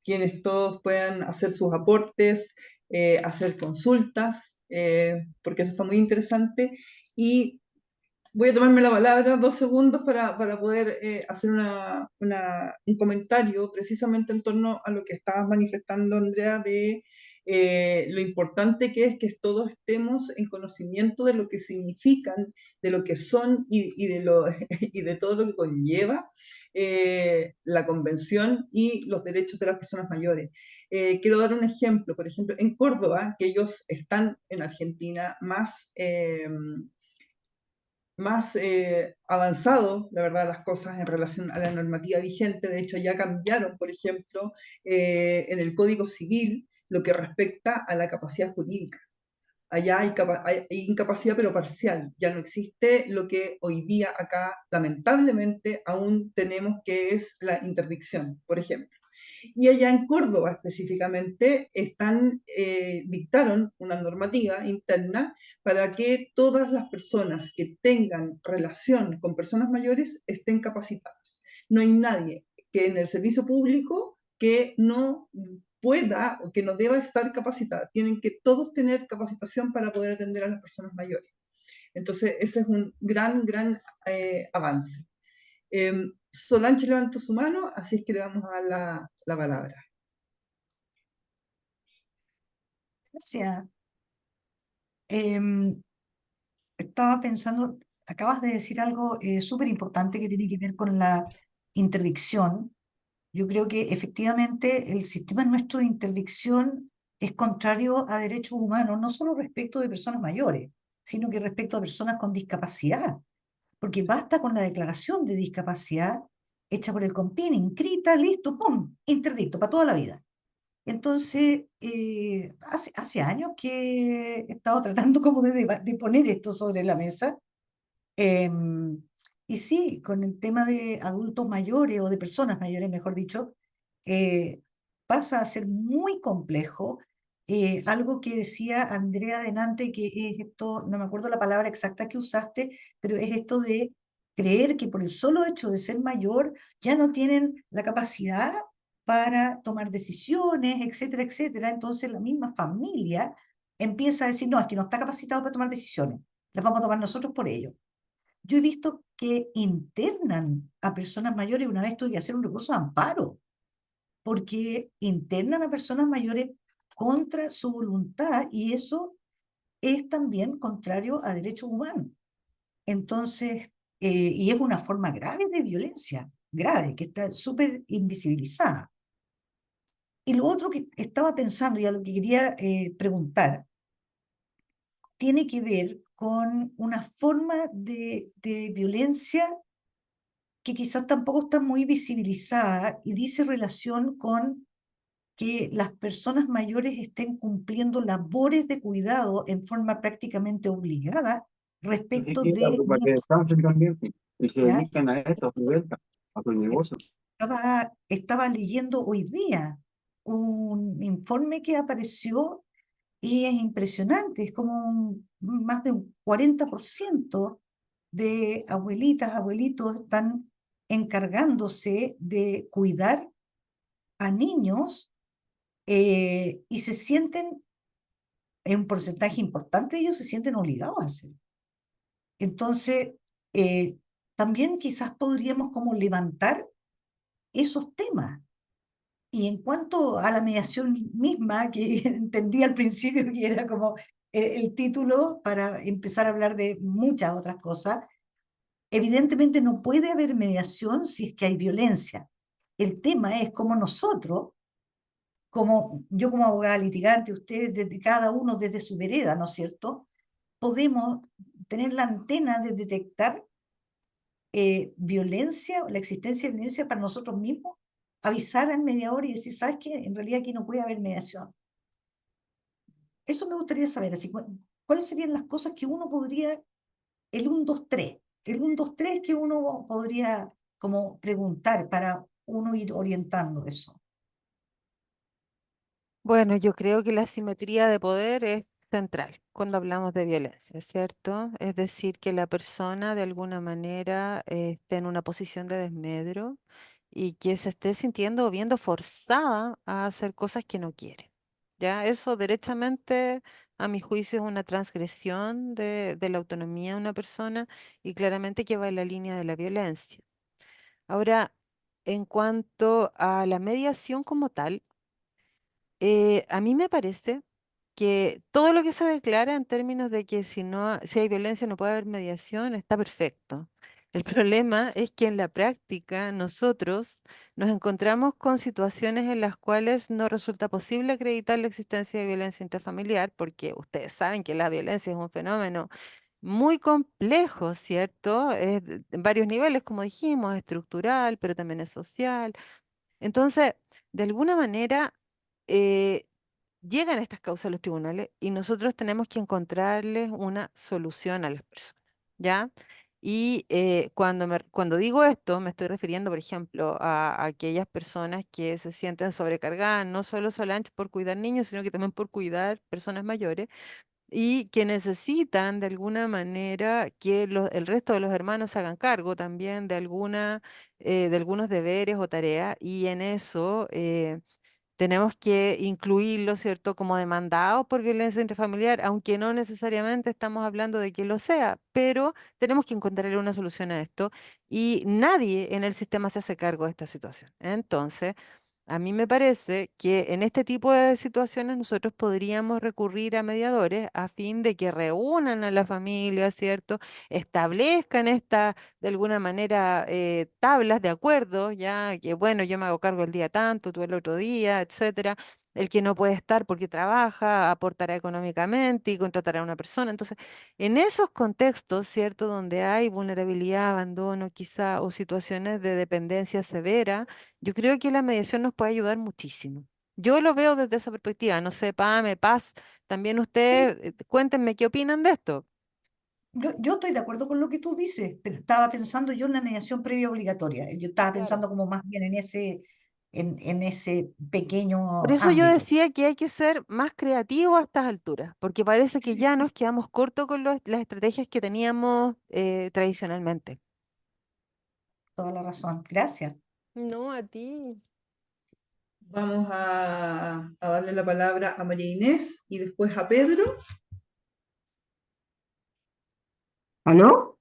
[SPEAKER 1] quienes todos puedan hacer sus aportes, hacer consultas, porque eso está muy interesante. Y voy a tomarme la palabra 2 segundos para poder hacer un comentario precisamente en torno a lo que estabas manifestando, Andrea, de lo importante que es que todos estemos en conocimiento de lo que significan, de lo que son y de todo lo que conlleva la convención y los derechos de las personas mayores. Quiero dar un ejemplo, por ejemplo, en Córdoba, que ellos están en Argentina más avanzado, la verdad, las cosas en relación a la normativa vigente. De hecho, ya cambiaron, por ejemplo, en el Código Civil lo que respecta a la capacidad jurídica. Allá hay incapacidad, pero parcial. Ya no existe lo que hoy día acá, lamentablemente, aún tenemos, que es la interdicción, por ejemplo. Y allá en Córdoba específicamente dictaron una normativa interna para que todas las personas que tengan relación con personas mayores estén capacitadas. No hay nadie que en el servicio público que no pueda o que no deba estar capacitada. Tienen que todos tener capacitación para poder atender a las personas mayores. Entonces, ese es un gran avance. Solange levantó su mano, así es que le vamos a dar la palabra.
[SPEAKER 4] Gracias. Em, Estaba pensando, acabas de decir algo súper importante que tiene que ver con la interdicción. Yo creo que efectivamente el sistema nuestro de interdicción es contrario a derechos humanos, no solo respecto de personas mayores, sino que respecto a personas con discapacidad, porque basta con la declaración de discapacidad hecha por el CONPIN, inscrita, listo, ¡pum!, interdicto para toda la vida. Entonces, hace años que he estado tratando como de poner esto sobre la mesa. em, y sí, con el tema de adultos mayores o de personas mayores, mejor dicho, eh, pasa a ser muy complejo. Algo que decía Andrea delante, que es esto, no me acuerdo la palabra exacta que usaste, pero es esto de creer que por el solo hecho de ser mayor ya no tienen la capacidad para tomar decisiones, etcétera, etcétera. Entonces la misma familia empieza a decir, no, es que no está capacitado para tomar decisiones, las vamos a tomar nosotros por ello. Yo he visto que internan a personas mayores. Una vez tuve que hacer un recurso de amparo, porque internan a personas mayores contra su voluntad, y eso es también contrario a derechos humanos. Entonces, y es una forma grave de violencia, grave, que está súper invisibilizada. Y lo otro que estaba pensando y a lo que quería preguntar, tiene que ver con una forma de violencia que quizás tampoco está muy visibilizada y dice relación con que las personas mayores estén cumpliendo labores de cuidado en forma prácticamente obligada respecto de
[SPEAKER 5] Para que descansen también y se
[SPEAKER 4] ¿ya?
[SPEAKER 5] dediquen a esto, a su venta, a su negocio.
[SPEAKER 4] Estaba leyendo hoy día un informe que apareció y es impresionante, es como más de un 40% de abuelitas, abuelitos están encargándose de cuidar a niños, y se sienten, en un porcentaje importante de ellos se sienten obligados a hacerlo. Entonces, eh, también quizás podríamos como levantar esos temas. Y en cuanto a la mediación misma, que entendí al principio que era como el título para empezar a hablar de muchas otras cosas, evidentemente no puede haber mediación si es que hay violencia. El tema es cómo nosotros, como yo como abogada litigante, ustedes desde cada uno desde su vereda, ¿no es cierto?, podemos tener la antena de detectar violencia, la existencia de violencia para nosotros mismos, avisar al mediador y decir, ¿sabes qué? En realidad aquí no puede haber mediación. Eso me gustaría saber, así, ¿cuáles serían las cosas que uno podría, el 1, 2, 3, el 1, 2, 3 que uno podría como preguntar para uno ir orientando eso?
[SPEAKER 2] Bueno, yo creo que la asimetría de poder es central cuando hablamos de violencia, ¿cierto? Es decir, que la persona de alguna manera esté en una posición de desmedro y que se esté sintiendo o viendo forzada a hacer cosas que no quiere. Ya, eso derechamente, a mi juicio, es una transgresión de la autonomía de una persona y claramente que va en la línea de la violencia. Ahora, en cuanto a la mediación como tal, A mí me parece que todo lo que se declara en términos de que si hay violencia no puede haber mediación está perfecto. El problema es que en la práctica nosotros nos encontramos con situaciones en las cuales no resulta posible acreditar la existencia de violencia intrafamiliar, porque ustedes saben que la violencia es un fenómeno muy complejo, ¿cierto? Es en varios niveles, como dijimos, estructural, pero también es social. Entonces, de alguna manera, eh, llegan estas causas a los tribunales y nosotros tenemos que encontrarles una solución a las personas, ¿ya? Y cuando digo esto, me estoy refiriendo, por ejemplo, a aquellas personas que se sienten sobrecargadas, no solo Solange por cuidar niños, sino que también por cuidar personas mayores y que necesitan de alguna manera que el resto de los hermanos se hagan cargo también de algunos deberes o tareas, y en eso tenemos que incluirlo, ¿cierto?, como demandado por violencia intrafamiliar, aunque no necesariamente estamos hablando de que lo sea, pero tenemos que encontrar una solución a esto y nadie en el sistema se hace cargo de esta situación. Entonces, a mí me parece que en este tipo de situaciones nosotros podríamos recurrir a mediadores a fin de que reúnan a la familia, ¿cierto? Establezcan de alguna manera, tablas de acuerdo, ya que bueno, yo me hago cargo el día tanto, tú el otro día, etcétera. El que no puede estar porque trabaja, aportará económicamente y contratará a una persona. Entonces, en esos contextos, ¿cierto? Donde hay vulnerabilidad, abandono, quizá, o situaciones de dependencia severa, yo creo que la mediación nos puede ayudar muchísimo. Yo lo veo desde esa perspectiva. No sé, Pame, Paz, también
[SPEAKER 4] Sí,
[SPEAKER 2] ustedes, cuéntenme qué opinan de esto.
[SPEAKER 4] yo estoy de acuerdo con lo que tú dices, pero estaba pensando yo en la mediación previa obligatoria. Yo estaba
[SPEAKER 2] Claro.
[SPEAKER 4] pensando como más bien en ese
[SPEAKER 2] Por
[SPEAKER 4] pequeño
[SPEAKER 2] eso yo
[SPEAKER 4] ámbito.
[SPEAKER 2] decía que hay que ser más creativos a estas alturas, porque parece que ya nos quedamos cortos con las estrategias que teníamos tradicionalmente.
[SPEAKER 4] Toda la razón. Gracias.
[SPEAKER 2] No, a ti.
[SPEAKER 1] Vamos a darle la palabra a María Inés y después a Pedro.
[SPEAKER 6] ¿Aló?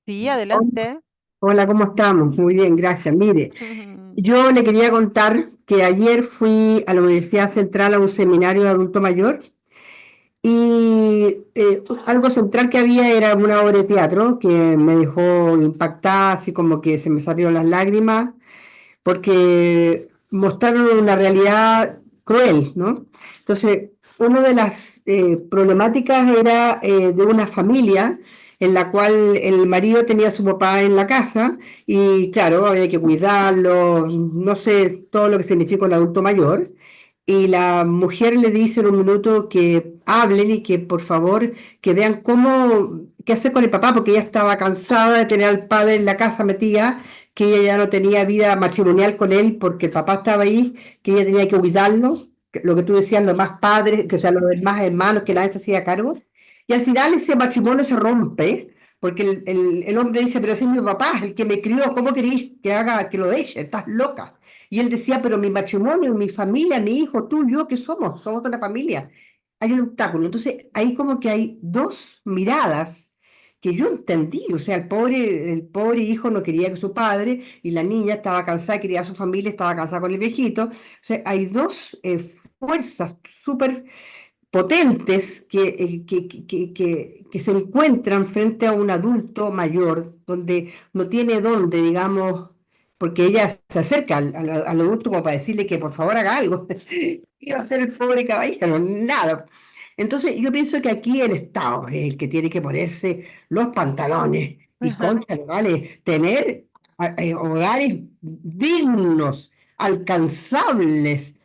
[SPEAKER 2] Sí,
[SPEAKER 6] Hola,
[SPEAKER 2] adelante.
[SPEAKER 6] hola, ¿cómo estamos? Muy bien, gracias. Mire, yo le quería contar que ayer fui a la Universidad Central a un seminario de adulto mayor y algo central que había era una obra de teatro que me dejó impactada, así como que se me salieron las lágrimas porque mostraron una realidad cruel, ¿no? Entonces, una de las problemáticas era de una familia en la cual el marido tenía a su papá en la casa y claro, había que cuidarlo, no sé todo lo que significa un adulto mayor. Y la mujer le dice en un minuto que hablen y que por favor que vean qué hacer con el papá, porque ella estaba cansada de tener al padre en la casa metida, que ella ya no tenía vida matrimonial con él porque el papá estaba ahí, que ella tenía que cuidarlo, lo que tú decías, los más padres, que, o sea, los demás hermanos, que nadie se hacía cargo. Y al final ese matrimonio se rompe, porque el hombre dice, pero ese es mi papá, el que me crió, ¿cómo querís que haga, que lo deje? Estás loca. Y él decía, pero mi matrimonio, mi familia, mi hijo, tú, yo, ¿qué somos? Somos una familia. Hay un obstáculo. Entonces, ahí como que hay dos miradas que yo entendí. O sea, el pobre hijo no quería que su padre y la niña estaba cansada, quería a su familia, estaba cansada con el viejito. O sea, hay dos fuerzas súper potentes que se encuentran frente a un adulto mayor, donde no tiene dónde, digamos, porque ella se acerca al adulto como para decirle que por favor haga algo. ¿Qué va a hacer el pobre caballero? Nada. Entonces yo pienso que aquí el Estado es el que tiene que ponerse los pantalones y concha, vale, tener hogares dignos, alcanzables,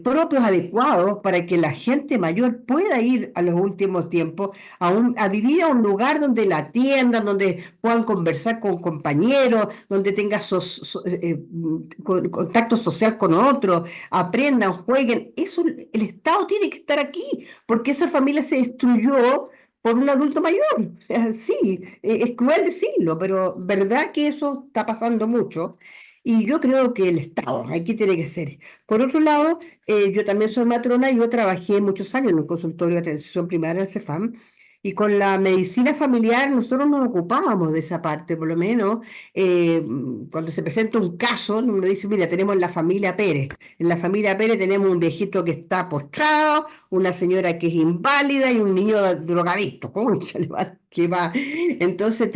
[SPEAKER 6] propios, adecuados para que la gente mayor pueda ir a los últimos tiempos a vivir a un lugar donde la atiendan, donde puedan conversar con compañeros, donde tenga contacto social con otros, aprendan, jueguen. Eso, el Estado tiene que estar aquí, porque esa familia se destruyó por un adulto mayor. Sí, es cruel decirlo, pero verdad que eso está pasando mucho. Y yo creo que el Estado, aquí tiene que ser. Por otro lado, yo también soy matrona y yo trabajé muchos años en un consultorio de atención primaria del CEFAM Y con la medicina familiar nosotros nos ocupábamos de esa parte, por lo menos cuando se presenta un caso, uno dice, mira, tenemos la familia Pérez. En la familia Pérez tenemos un viejito que está postrado, una señora que es inválida y un niño drogadicto. Cónchale, ¿qué va? Entonces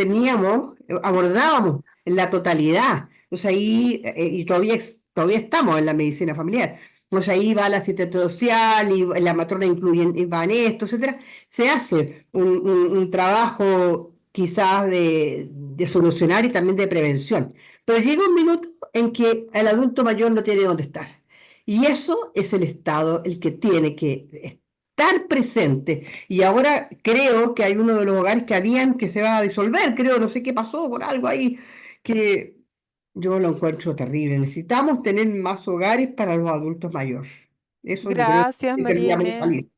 [SPEAKER 6] abordábamos en la totalidad. Entonces ahí, y todavía estamos en la medicina familiar. Entonces ahí va la asistente social y la matrona y va en esto, etcétera. Se hace un trabajo quizás de solucionar y también de prevención. Pero llega un minuto en que el adulto mayor no tiene dónde estar. Y eso es el Estado el que tiene que estar presente. Y ahora creo que hay uno de los hogares que se va a disolver, creo, no sé qué pasó, por algo ahí, que yo lo encuentro terrible. Necesitamos tener más hogares para los adultos mayores. Eso yo creo
[SPEAKER 2] Gracias,
[SPEAKER 6] que
[SPEAKER 2] María
[SPEAKER 6] tendríamos que
[SPEAKER 2] Inés.
[SPEAKER 6] salir.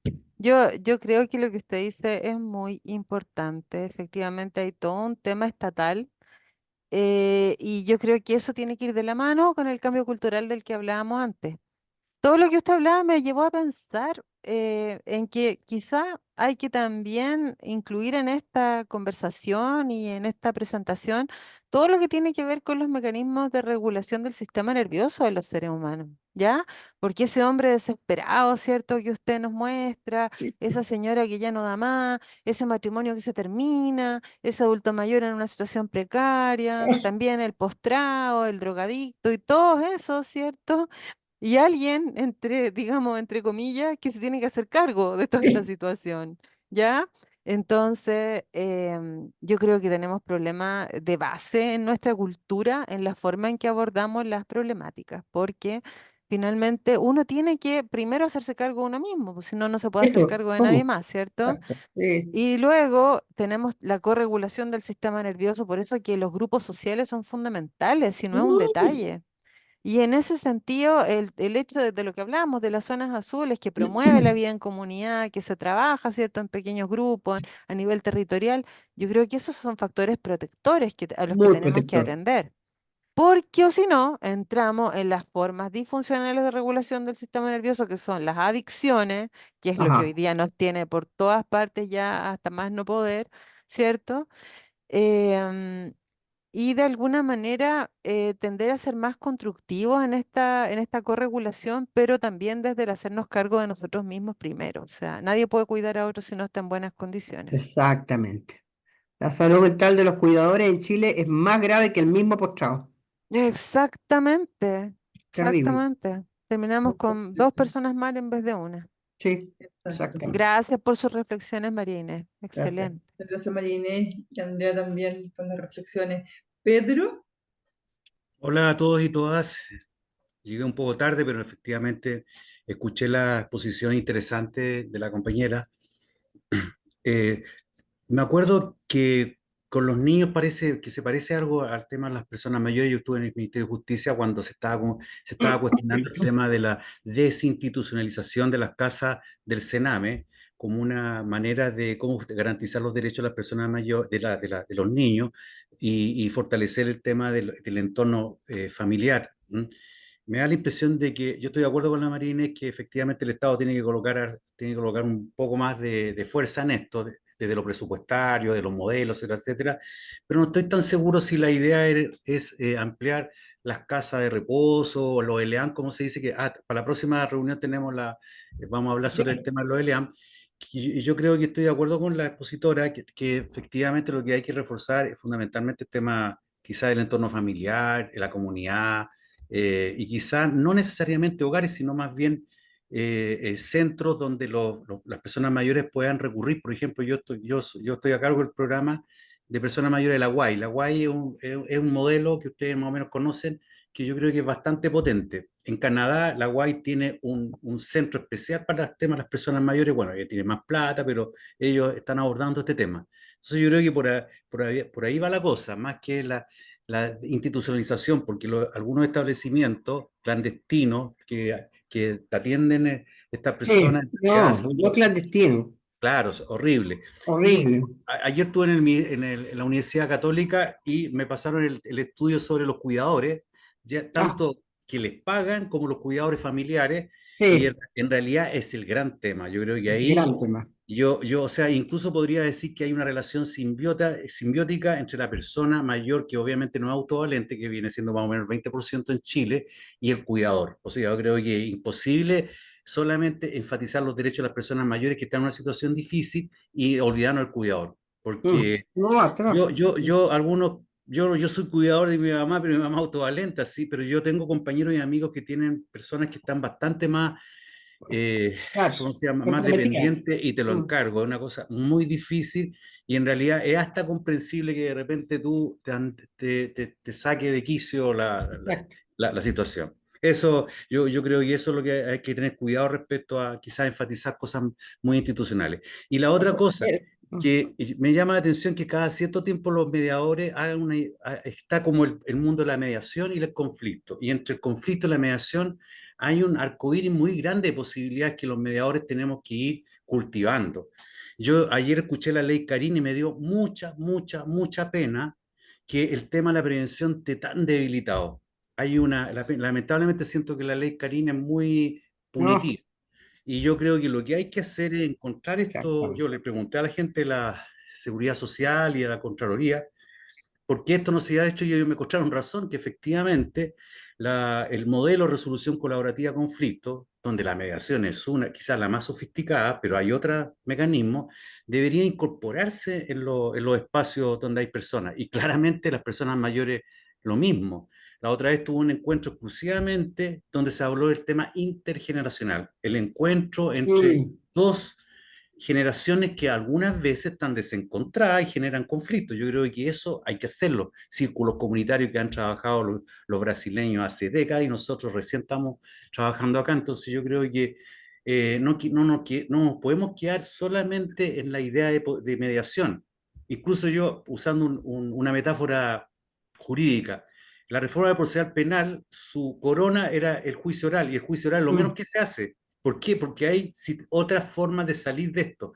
[SPEAKER 2] Yo creo que lo que usted dice es muy importante. Efectivamente, hay todo un tema estatal y yo creo que eso tiene que ir de la mano con el cambio cultural del que hablábamos antes. Todo lo que usted hablaba me llevó a pensar en que quizá hay que también incluir en esta conversación y en esta presentación todo lo que tiene que ver con los mecanismos de regulación del sistema nervioso de los seres humanos, ¿ya? Porque ese hombre desesperado, ¿cierto? Que usted nos muestra,
[SPEAKER 6] Sí.
[SPEAKER 2] esa señora que ya no da más, ese matrimonio que se termina, ese adulto mayor en una situación precaria, también el postrado, el drogadicto y todos esos, ¿cierto? Y alguien, digamos, entre comillas, que se tiene que hacer cargo de toda esta situación, ¿ya? Entonces, yo creo que tenemos problemas de base en nuestra cultura, en la forma en que abordamos las problemáticas, porque finalmente uno tiene que primero hacerse cargo de uno mismo, pues si no, no se puede hacer
[SPEAKER 6] Eso,
[SPEAKER 2] cargo de nadie
[SPEAKER 6] ¿cómo?
[SPEAKER 2] más, ¿cierto?
[SPEAKER 6] Exacto.
[SPEAKER 2] Y luego tenemos la corregulación del sistema nervioso, por eso que los grupos sociales son fundamentales, si no es un
[SPEAKER 6] Mm,
[SPEAKER 2] detalle. Y en ese sentido, el hecho de lo que hablamos, de las zonas azules, que promueve la vida en comunidad, que se trabaja, ¿cierto?, en pequeños grupos, a nivel territorial, yo creo que esos son factores protectores a los que
[SPEAKER 6] muy
[SPEAKER 2] tenemos que
[SPEAKER 6] protector.
[SPEAKER 2] atender. Porque o si no, entramos en las formas disfuncionales de regulación del sistema nervioso, que son las adicciones, que es lo que hoy
[SPEAKER 6] Ajá.
[SPEAKER 2] día nos tiene por todas partes ya hasta más no poder, ¿cierto? Em, y de alguna manera tender a ser más constructivos en esta corregulación, pero también desde el hacernos cargo de nosotros mismos primero. O sea, nadie puede cuidar a otro si no está en buenas condiciones.
[SPEAKER 6] Exactamente. La salud mental de los cuidadores en Chile es más grave que el mismo postrado.
[SPEAKER 2] Exactamente,
[SPEAKER 6] Terrible.
[SPEAKER 2] exactamente. Terminamos con dos personas mal en vez de una.
[SPEAKER 6] Sí,
[SPEAKER 1] Exacto.
[SPEAKER 6] exactamente.
[SPEAKER 2] Gracias por sus reflexiones, María Inés.
[SPEAKER 6] Gracias.
[SPEAKER 2] Excelente.
[SPEAKER 1] Muchas gracias, María Inés y Andrea también con las reflexiones. Pedro,
[SPEAKER 7] Hola a todos y todas. Llegué un poco tarde, pero efectivamente escuché la exposición interesante de la compañera. Eh, Me acuerdo que con los niños parece que se parece algo al tema de las personas mayores. Yo estuve en el Ministerio de Justicia cuando se estaba cuestionando el tema de la desinstitucionalización de las casas del Sename como una manera de cómo garantizar los derechos de las personas mayores, de los niños y fortalecer el tema del entorno familiar. ¿M? Me da la impresión de que yo estoy de acuerdo con la Marina, que efectivamente el Estado tiene que colocar un poco más de fuerza en esto, desde lo presupuestario, de los modelos, etcétera, etcétera, pero no estoy tan seguro si la idea es ampliar las casas de reposo o los ELEAM, como se dice, que para la próxima reunión vamos a hablar sobre el tema de los ELEAM, y yo creo que estoy de acuerdo con la expositora, que efectivamente lo que hay que reforzar es fundamentalmente el tema quizá del entorno familiar, de la comunidad, y quizá no necesariamente hogares, sino más bien centros donde las personas mayores puedan recurrir. Por ejemplo, yo estoy a cargo del programa de personas mayores de la UAI. La UAI es un modelo que ustedes más o menos conocen, que yo creo que es bastante potente. En Canadá, la UAI tiene un centro especial para los temas de las personas mayores. Bueno, ella tiene más plata, pero ellos están abordando este tema. Entonces yo creo que por ahí va la cosa, más que la institucionalización, porque algunos establecimientos clandestinos que te atienden estas
[SPEAKER 6] Sí,
[SPEAKER 7] personas, en realidad,
[SPEAKER 6] no, no clandestino.
[SPEAKER 7] claro, es horrible. Y
[SPEAKER 6] Horrible.
[SPEAKER 7] ayer estuve en la Universidad Católica y me pasaron el estudio sobre los cuidadores, ya
[SPEAKER 6] Ah,
[SPEAKER 7] tanto que les pagan como los cuidadores familiares, y
[SPEAKER 6] sí,
[SPEAKER 7] en realidad es el gran tema. Yo creo que
[SPEAKER 6] es
[SPEAKER 7] ahí
[SPEAKER 6] gran tema.
[SPEAKER 7] o sea, incluso podría decir que hay una relación simbiótica entre la persona mayor, que obviamente no es autovalente, que viene siendo más o menos el 20% en Chile, y el cuidador. O sea, yo creo que es imposible solamente enfatizar los derechos de las personas mayores que están en una situación difícil y olvidarnos del cuidador. Porque
[SPEAKER 6] No, atrás.
[SPEAKER 7] yo soy cuidador de mi mamá, pero mi mamá es autovalenta, sí, pero yo tengo compañeros y amigos que tienen personas que están bastante más
[SPEAKER 6] Claro,
[SPEAKER 7] ¿cómo se llama? Más
[SPEAKER 6] comprometida.
[SPEAKER 7] dependiente, y te lo encargo. Es una cosa muy difícil y en realidad es hasta comprensible que de repente tú te saque de quicio
[SPEAKER 6] Exacto.
[SPEAKER 7] la situación. Eso, yo creo que eso es lo que hay que tener cuidado respecto a quizás enfatizar cosas muy institucionales. Y la otra cosa que me llama la atención, que cada cierto tiempo los mediadores está como el mundo de la mediación y el conflicto. Y entre el conflicto y la mediación hay un arcoíris muy grande de posibilidades que los mediadores tenemos que ir cultivando. Yo ayer escuché la ley Carín y me dio mucha pena que el tema de la prevención esté tan debilitado. Lamentablemente siento que la ley Carín es muy
[SPEAKER 6] No,
[SPEAKER 7] punitiva. Y yo creo que lo que hay que hacer es encontrar esto.
[SPEAKER 6] exacto.
[SPEAKER 7] Yo le pregunté a la gente de la Seguridad Social y a la Contraloría por qué esto no se ha hecho, y ellos me encontraron razón, que efectivamente el modelo de resolución colaborativa de conflictos, donde la mediación es quizás la más sofisticada, pero hay otros mecanismos, debería incorporarse en los espacios donde hay personas. Y claramente las personas mayores lo mismo. La otra vez tuve un encuentro exclusivamente donde se habló del tema intergeneracional, el encuentro entre dos generaciones que algunas veces están desencontradas y generan conflictos. Yo creo que eso hay que hacerlo. Círculos comunitarios que han trabajado los brasileños hace décadas y nosotros recién estamos trabajando acá. Entonces yo creo que no nos podemos quedar solamente en la idea de mediación. Incluso yo, usando una metáfora jurídica, la reforma del procesal penal, su corona era el juicio oral, y el juicio oral lo menos que se hace. ¿Por qué? Porque hay otras formas de salir de esto.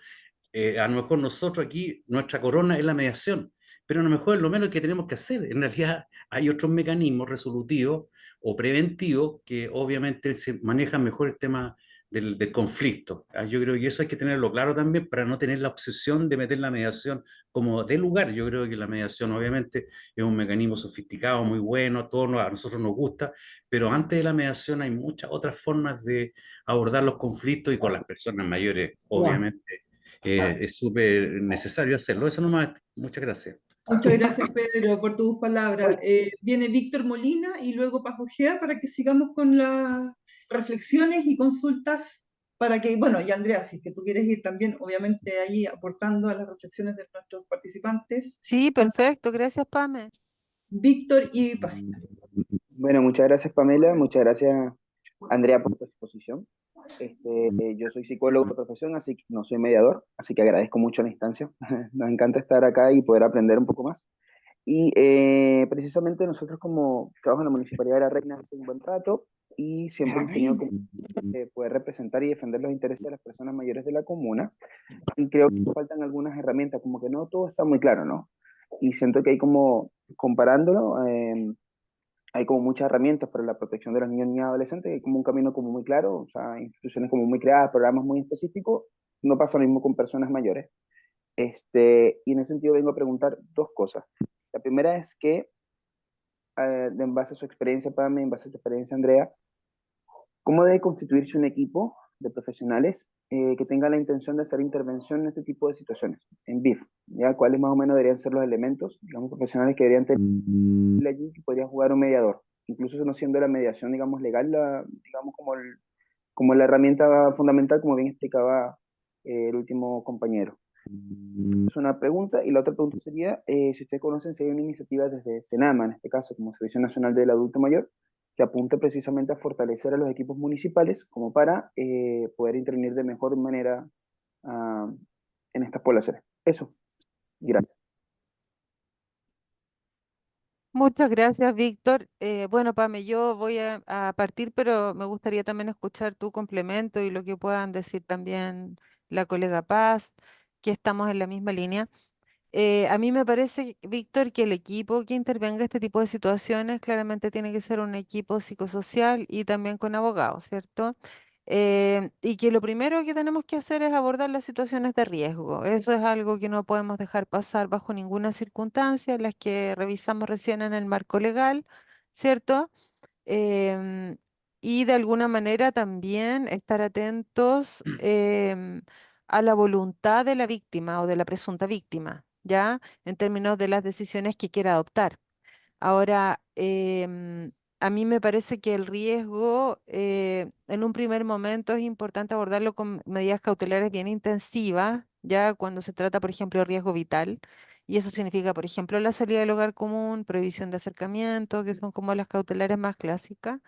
[SPEAKER 7] A lo mejor nosotros aquí, nuestra corona es la mediación, pero a lo mejor es lo menos que tenemos que hacer. En realidad hay otros mecanismos resolutivos o preventivos que obviamente se manejan mejor el tema del conflicto. Yo creo que eso hay que tenerlo claro también para no tener la obsesión de meter la mediación como de lugar. Yo creo que la mediación obviamente es un mecanismo sofisticado, muy bueno, a nosotros nos gusta, pero antes de la mediación hay muchas otras formas de abordar los conflictos, y con las personas mayores, obviamente, es súper necesario hacerlo. Eso nomás, muchas gracias.
[SPEAKER 1] Muchas gracias, Pedro, por tus palabras. Viene Víctor Molina y luego Paco Gea para que sigamos con las reflexiones y consultas para que, bueno, y Andrea, si es que tú quieres ir también, obviamente ahí aportando a las reflexiones de nuestros participantes.
[SPEAKER 2] Sí, perfecto. Gracias, Pame.
[SPEAKER 1] Víctor y Pasita.
[SPEAKER 8] Bueno, muchas gracias Pamela, muchas gracias Andrea por tu exposición. Yo soy psicólogo de profesión, así que no soy mediador, así que agradezco mucho la instancia. Nos encanta estar acá y poder aprender un poco más. Y precisamente nosotros como trabajo en la Municipalidad de La Reina hace un buen rato y siempre hemos tenido como poder representar y defender los intereses de las personas mayores de la comuna. Y creo que faltan algunas herramientas, como que no todo está muy claro, ¿no? Y siento que hay como, comparándolo, hay como muchas herramientas para la protección de los niños, niñas y adolescentes, hay como un camino como muy claro, o sea, instituciones como muy creadas, programas muy específicos. No pasa lo mismo con personas mayores. Y en ese sentido vengo a preguntar dos cosas. La primera es que, en base a su experiencia, Pame, en base a tu experiencia, Andrea, ¿cómo debe constituirse un equipo de profesionales que tenga la intención de hacer intervención en este tipo de situaciones, en BIF? ¿Ya? ¿Cuáles más o menos deberían ser los elementos, digamos, profesionales que deberían tener allí, que podría jugar un mediador? Incluso no siendo la mediación, digamos, legal, digamos, como la herramienta fundamental, como bien explicaba el último compañero. Es una pregunta. Y la otra pregunta sería, si ustedes conocen si hay una iniciativa desde SENAMA, en este caso, como Servicio Nacional del Adulto Mayor, que apunte precisamente a fortalecer a los equipos municipales como para poder intervenir de mejor manera en estas poblaciones. Eso. Gracias.
[SPEAKER 2] Muchas gracias, Víctor. Bueno, Pame, yo voy a partir, pero me gustaría también escuchar tu complemento y lo que puedan decir también la colega Paz, que estamos en la misma línea. A mí me parece, Víctor, que el equipo que intervenga en este tipo de situaciones claramente tiene que ser un equipo psicosocial y también con abogados, ¿cierto? Y que lo primero que tenemos que hacer es abordar las situaciones de riesgo. Eso es algo que no podemos dejar pasar bajo ninguna circunstancia, las que revisamos recién en el marco legal, ¿cierto? Em, y de alguna manera también estar atentos a la voluntad de la víctima o de la presunta víctima, ¿ya? En términos de las decisiones que quiera adoptar. Ahora, a mí me parece que el riesgo en un primer momento es importante abordarlo con medidas cautelares bien intensivas, ya cuando se trata, por ejemplo, de riesgo vital. Y eso significa, por ejemplo, la salida del hogar común, prohibición de acercamiento, que son como las cautelares más clásicas.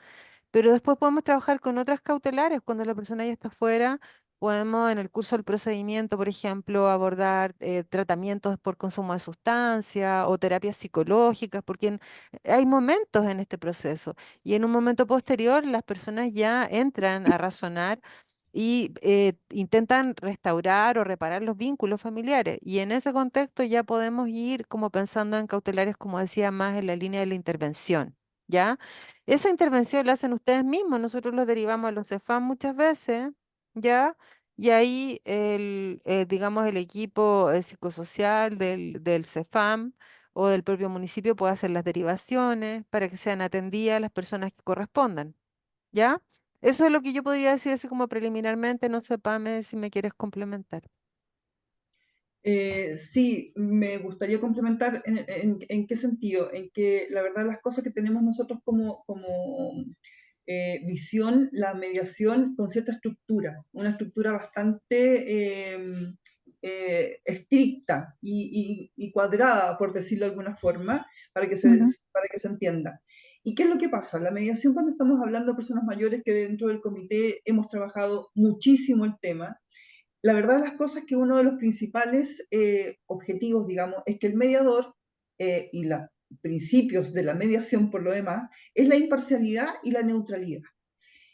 [SPEAKER 2] Pero después podemos trabajar con otras cautelares cuando la persona ya está fuera. Podemos en el curso del procedimiento, por ejemplo, abordar tratamientos por consumo de sustancia o terapias psicológicas, porque hay momentos en este proceso y en un momento posterior las personas ya entran a razonar y intentan restaurar o reparar los vínculos familiares. Y en ese contexto ya podemos ir como pensando en cautelares, como decía, más en la línea de la intervención, ¿ya? Esa intervención la hacen ustedes mismos, nosotros los derivamos a los CEFAM muchas veces, ¿ya? Y ahí digamos, el equipo psicosocial del CEFAM o del propio municipio puede hacer las derivaciones para que sean atendidas las personas que correspondan, ¿ya? Eso es lo que yo podría decir así como preliminarmente, no sé, Pame, si me quieres complementar.
[SPEAKER 1] Sí, me gustaría complementar en qué sentido, en que la verdad las cosas que tenemos nosotros como visión, la mediación con cierta estructura, una estructura bastante estricta y cuadrada, por decirlo de alguna forma, para que para que se entienda. ¿Y qué es lo que pasa? La mediación, cuando estamos hablando de personas mayores, que dentro del comité hemos trabajado muchísimo el tema, la verdad las cosas que uno de los principales objetivos, digamos, es que el mediador y los principios de la mediación por lo demás, es la imparcialidad y la neutralidad.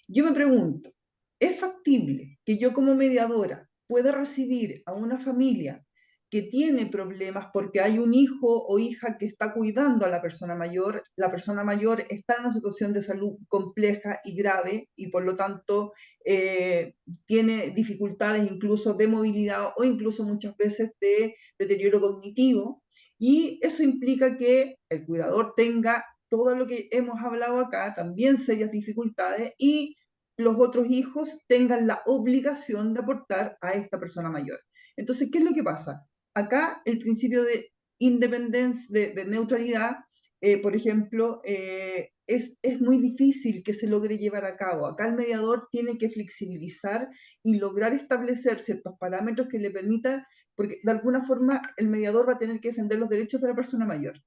[SPEAKER 1] Yo me pregunto, ¿es factible que yo como mediadora pueda recibir a una familia que tiene problemas porque hay un hijo o hija que está cuidando a la persona mayor está en una situación de salud compleja y grave y por lo tanto tiene dificultades incluso de movilidad o incluso muchas veces de deterioro cognitivo? Y eso implica que el cuidador tenga todo lo que hemos hablado acá, también serias dificultades, y los otros hijos tengan la obligación de aportar a esta persona mayor. Entonces, ¿qué es lo que pasa? Acá el principio de independencia, de neutralidad, por ejemplo, es muy difícil que se logre llevar a cabo. Acá el mediador tiene que flexibilizar y lograr establecer ciertos parámetros que le permitan, porque de alguna forma el mediador va a tener que defender los derechos de la persona mayor.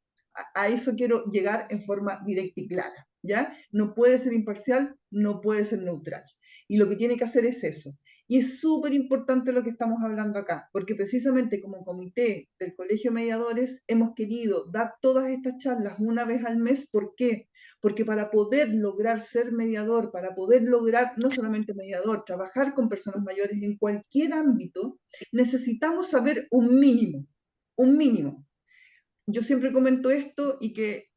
[SPEAKER 1] A eso quiero llegar en forma directa y clara, ¿ya? No puede ser imparcial, no puede ser neutral. Y lo que tiene que hacer es eso. Y es súper importante lo que estamos hablando acá, porque precisamente como comité del Colegio de Mediadores hemos querido dar todas estas charlas una vez al mes. ¿Por qué? Porque para poder lograr ser mediador, para poder lograr no solamente mediador, trabajar con personas mayores en cualquier ámbito, necesitamos saber un mínimo, un mínimo. Yo siempre comento esto y que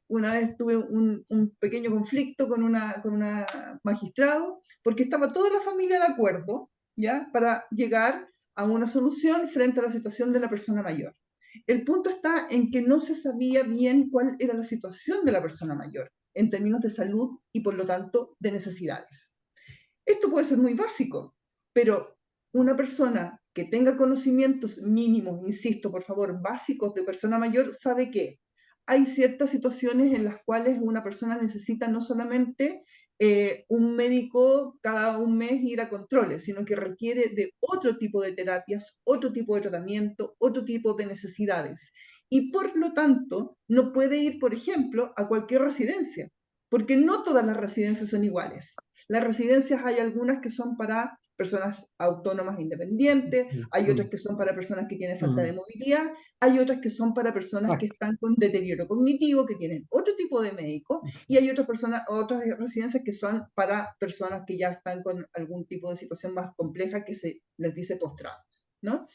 [SPEAKER 1] una vez tuve un pequeño conflicto con una magistrado porque estaba toda la familia de acuerdo, ¿ya? Para llegar a una solución frente a la situación de la persona mayor. El punto está en que no se sabía bien cuál era la situación de la persona mayor en términos de salud y por lo tanto de necesidades. Esto puede ser muy básico, pero una persona que tenga conocimientos mínimos, insisto, por favor, básicos de persona mayor, sabe que hay ciertas situaciones en las cuales una persona necesita no solamente un médico cada un mes ir a controles, sino que requiere de otro tipo de terapias, otro tipo de tratamiento, otro tipo de necesidades. Y por lo tanto, no puede ir, por ejemplo, a cualquier residencia, porque no todas las residencias son iguales. Las residencias hay algunas que son para personas autónomas e independientes, hay otras que son para personas que tienen falta de movilidad, hay otras que son para personas que están con deterioro cognitivo, que tienen otro tipo de médico, y hay otras residencias que son para personas que ya están con algún tipo de situación más compleja que se les dice postrados, ¿no?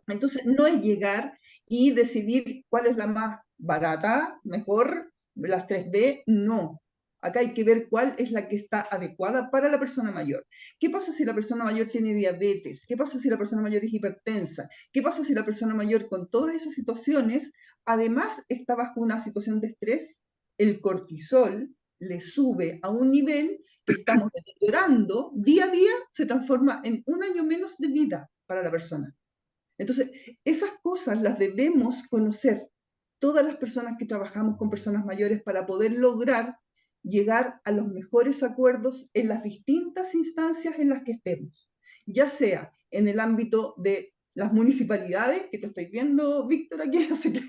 [SPEAKER 1] Entonces, no es llegar y decidir cuál es la más barata, mejor, las 3B, no. Acá hay que ver cuál es la que está adecuada para la persona mayor. ¿Qué pasa si la persona mayor tiene diabetes? ¿Qué pasa si la persona mayor es hipertensa? ¿Qué pasa si la persona mayor con todas esas situaciones, además está bajo una situación de estrés? El cortisol le sube a un nivel que estamos deteriorando día a día, se transforma en un año menos de vida para la persona. Entonces, esas cosas las debemos conocer todas las personas que trabajamos con personas mayores para poder lograr llegar a los mejores acuerdos en las distintas instancias en las que estemos, ya sea en el ámbito de las municipalidades, que te estoy viendo, Víctor, aquí, así que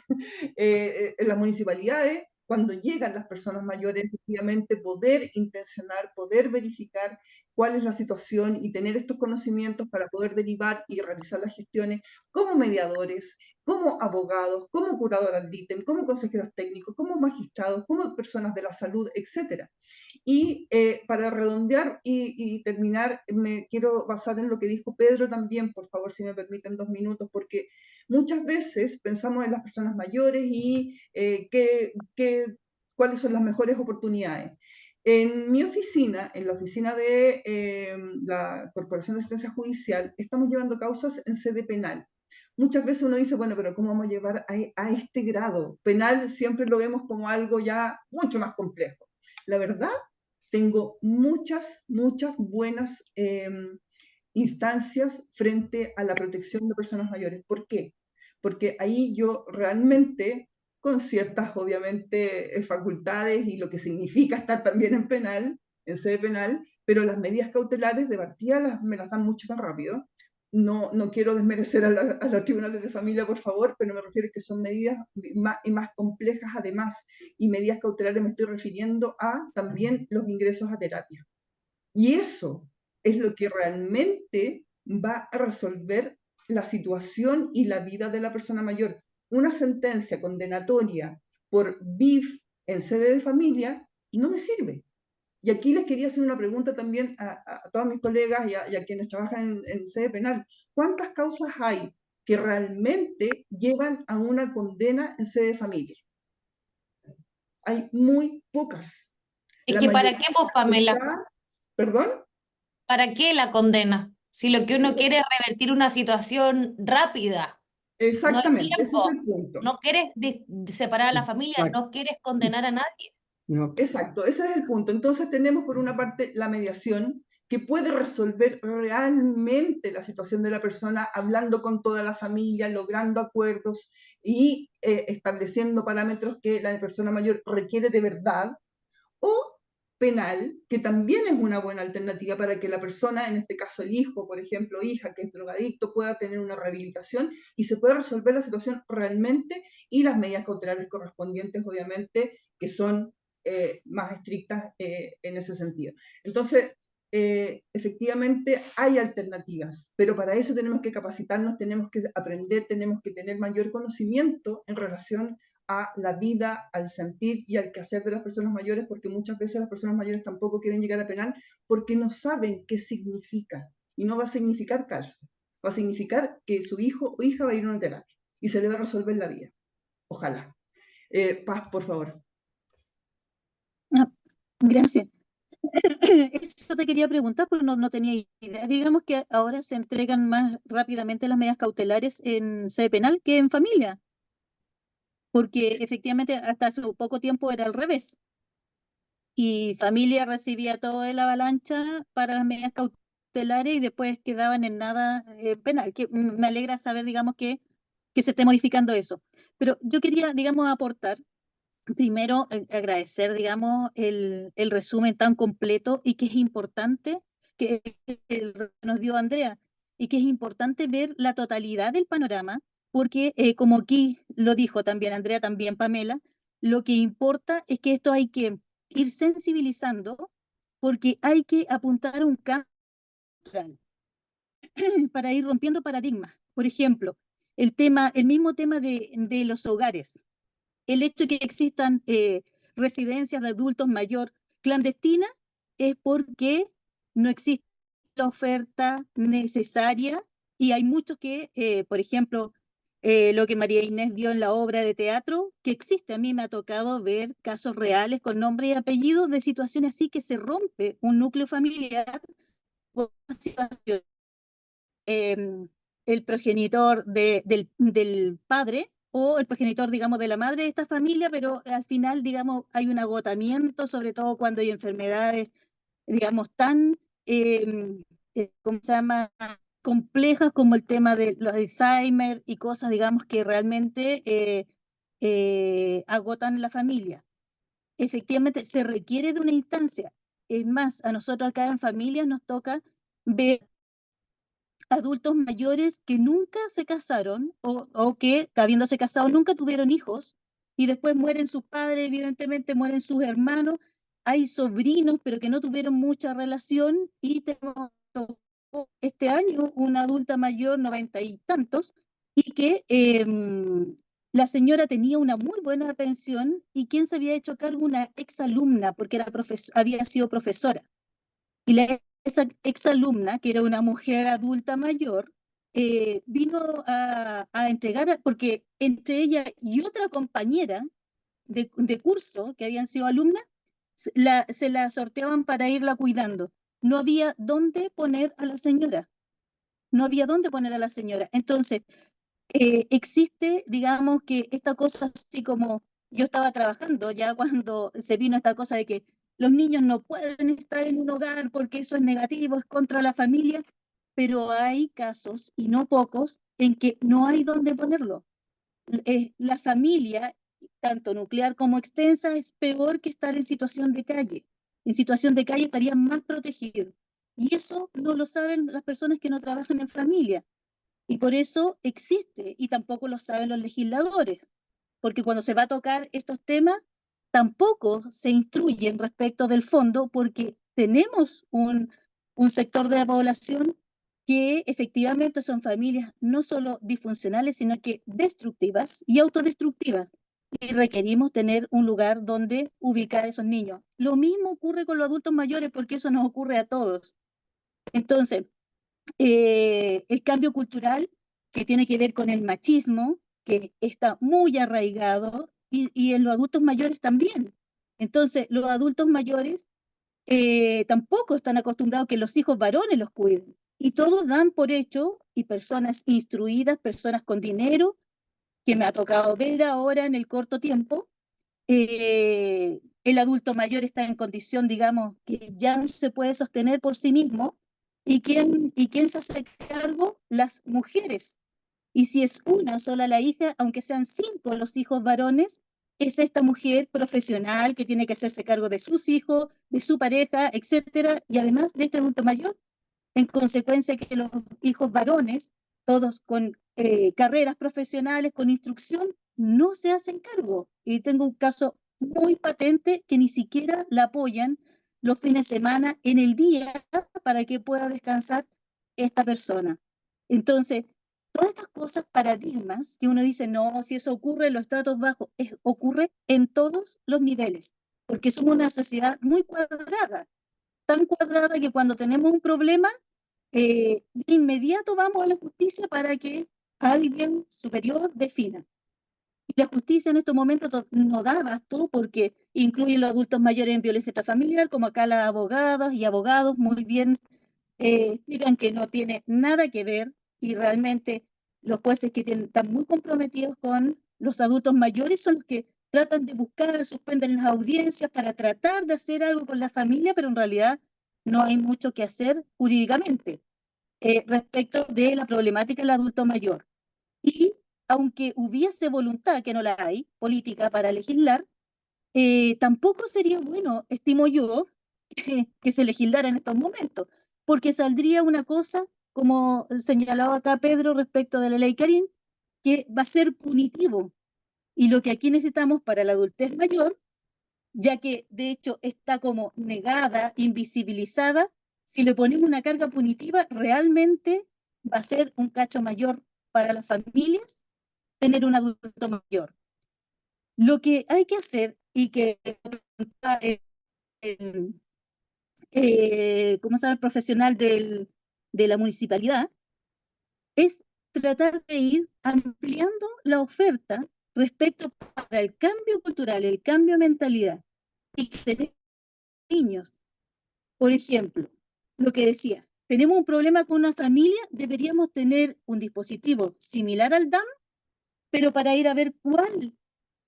[SPEAKER 1] en las municipalidades, cuando llegan las personas mayores, efectivamente poder intencionar, poder verificar cuál es la situación y tener estos conocimientos para poder derivar y realizar las gestiones como mediadores, como abogados, como curadoras de ítem, como consejeros técnicos, como magistrados, como personas de la salud, etc. Y para redondear y terminar, me quiero basar en lo que dijo Pedro también, por favor, si me permiten 2 minutos, porque muchas veces pensamos en las personas mayores y cuáles son las mejores oportunidades. En mi oficina, en la oficina de la Corporación de Asistencia Judicial, estamos llevando causas en sede penal. Muchas veces uno dice, bueno, pero ¿cómo vamos a llevar a este grado? Penal siempre lo vemos como algo ya mucho más complejo. La verdad, tengo muchas buenas instancias frente a la protección de personas mayores. ¿Por qué? Porque ahí yo realmente, con ciertas, obviamente, facultades y lo que significa estar también en penal, en sede penal, pero las medidas cautelares de partida me las dan mucho más rápido. No quiero desmerecer a los tribunales de familia, por favor, pero me refiero a que son medidas más complejas además, y medidas cautelares me estoy refiriendo a también los ingresos a terapia. Y eso es lo que realmente va a resolver la situación y la vida de la persona mayor. Una sentencia condenatoria por BIF en sede de familia no me sirve. Y aquí les quería hacer una pregunta también a todos mis colegas y a quienes trabajan en sede penal. ¿Cuántas causas hay que realmente llevan a una condena en sede de familia? Hay muy pocas.
[SPEAKER 3] Es
[SPEAKER 1] La
[SPEAKER 3] que ¿para
[SPEAKER 1] mayoría
[SPEAKER 3] qué, pues, Pamela?
[SPEAKER 1] ¿Perdón?
[SPEAKER 3] ¿Para qué la condena? Si lo que uno quiere es revertir una situación rápida, no el
[SPEAKER 1] Exactamente, ese es
[SPEAKER 3] tiempo.
[SPEAKER 1] el punto.
[SPEAKER 3] No quieres separar a la familia,
[SPEAKER 6] Exacto.
[SPEAKER 3] no quieres condenar a nadie.
[SPEAKER 6] No,
[SPEAKER 1] Exacto, ese es el punto. Entonces tenemos por una parte la mediación que puede resolver realmente la situación de la persona, hablando con toda la familia, logrando acuerdos y estableciendo parámetros que la persona mayor requiere de verdad, o penal, que también es una buena alternativa para que la persona, en este caso el hijo, por ejemplo, hija que es drogadicto, pueda tener una rehabilitación y se pueda resolver la situación realmente, y las medidas cautelares correspondientes, obviamente, que son más estrictas en ese sentido. Entonces, efectivamente hay alternativas, pero para eso tenemos que capacitarnos, tenemos que aprender, tenemos que tener mayor conocimiento en relación a la vida, al sentir y al quehacer de las personas mayores, porque muchas veces las personas mayores tampoco quieren llegar a penal porque no saben qué significa. Y no va a significar cárcel, va a significar que su hijo o hija va a ir a una terapia y se le va a resolver la vida. Ojalá. Paz, por favor.
[SPEAKER 9] Gracias. Eso te quería preguntar porque no tenía idea. Digamos que ahora se entregan más rápidamente las medidas cautelares en sede penal que en familia, porque efectivamente hasta hace poco tiempo era al revés. Y familia recibía toda la avalancha para las medidas cautelares y después quedaban en nada penal. Que me alegra saber, digamos, que se esté modificando eso. Pero yo quería, digamos, aportar. Primero, agradecer, digamos, el resumen tan completo y que es importante que nos dio Andrea, y que es importante ver la totalidad del panorama, porque como aquí lo dijo también Andrea, también Pamela, lo que importa es que esto hay que ir sensibilizando, porque hay que apuntar a un cambio para ir rompiendo paradigmas. Por ejemplo, el mismo tema de los hogares. El hecho de que existan residencias de adultos mayor clandestinas es porque no existe la oferta necesaria, y hay muchos que, por ejemplo, lo que María Inés vio en la obra de teatro, que existe. A mí me ha tocado ver casos reales con nombre y apellido de situaciones así que se rompe un núcleo familiar por una situación. El progenitor del padre o el progenitor, digamos, de la madre de esta familia, pero al final, digamos, hay un agotamiento, sobre todo cuando hay enfermedades, digamos, tan, ¿cómo se llama?, complejas como el tema de los Alzheimer y cosas, digamos, que realmente agotan la familia. Efectivamente, se requiere de una instancia. Es más, a nosotros acá en familia nos toca ver adultos mayores que nunca se casaron o que, habiéndose casado, nunca tuvieron hijos y después mueren sus padres, evidentemente mueren sus hermanos. Hay sobrinos, pero que no tuvieron mucha relación y tenemos este año una adulta mayor, 90 y tantos, y que la señora tenía una muy buena pensión y quien se había hecho cargo, una exalumna, porque era había sido profesora. Y esa exalumna, que era una mujer adulta mayor, vino a entregar, porque entre ella y otra compañera de curso que habían sido alumnas, se la sorteaban para irla cuidando. No había dónde poner a la señora. No había dónde poner a la señora. Entonces, existe, digamos, que esta cosa así como yo estaba trabajando ya cuando se vino esta cosa de que los niños no pueden estar en un hogar porque eso es negativo, es contra la familia, pero hay casos, y no pocos, en que no hay dónde ponerlo. La familia, tanto nuclear como extensa, es peor que estar en situación de calle. En situación de calle estarían más protegidos. Y eso no lo saben las personas que no trabajan en familia. Y por eso existe, y tampoco lo saben los legisladores, porque cuando se va a tocar estos temas, tampoco se instruyen respecto del fondo, porque tenemos un sector de la población que efectivamente son familias no solo disfuncionales, sino que destructivas y autodestructivas. Y requerimos tener un lugar donde ubicar a esos niños. Lo mismo ocurre con los adultos mayores, porque eso nos ocurre a todos. Entonces, el cambio cultural que tiene que ver con el machismo, que está muy arraigado, y en los adultos mayores también. Entonces, los adultos mayores tampoco están acostumbrados a que los hijos varones los cuiden. Y todos dan por hecho, y personas instruidas, personas con dinero, que me ha tocado ver ahora en el corto tiempo, el adulto mayor está en condición, digamos, que ya no se puede sostener por sí mismo. ¿Y quién se hace cargo? Las mujeres. Y si es una sola la hija, aunque sean 5 los hijos varones, es esta mujer profesional que tiene que hacerse cargo de sus hijos, de su pareja, etcétera, y además de este adulto mayor. En consecuencia que los hijos varones, todos con carreras profesionales, con instrucción, no se hacen cargo. Y tengo un caso muy patente que ni siquiera la apoyan los fines de semana en el día para que pueda descansar esta persona. Entonces, todas estas cosas, paradigmas, que uno dice, no, si eso ocurre en los estratos bajos, ocurre en todos los niveles, porque somos una sociedad muy cuadrada, tan cuadrada que cuando tenemos un problema, de inmediato vamos a la justicia para que alguien superior defina. Y la justicia en estos momentos no da abasto porque incluye los adultos mayores en violencia intrafamiliar, como acá las abogadas y abogados muy bien explican que no tiene nada que ver, y realmente los jueces que están muy comprometidos con los adultos mayores son los que tratan de buscar, suspenden las audiencias para tratar de hacer algo con la familia, pero en realidad no hay mucho que hacer jurídicamente respecto de la problemática del adulto mayor. Y aunque hubiese voluntad, que no la hay, política para legislar, tampoco sería bueno, estimo yo, que se legislara en estos momentos, porque saldría una cosa, como señalaba acá Pedro respecto de la ley Karim, que va a ser punitivo. Y lo que aquí necesitamos para la adultez mayor, ya que de hecho está como negada, invisibilizada, si le ponemos una carga punitiva, realmente va a ser un cacho mayor para las familias tener un adulto mayor. Lo que hay que hacer, y que ¿cómo se llama el profesional de la municipalidad? Es tratar de ir ampliando la oferta respecto para el cambio cultural, el cambio de mentalidad y que tenemos niños. Por ejemplo, lo que decía, tenemos un problema con una familia, deberíamos tener un dispositivo similar al DAM, pero para ir a ver cuál,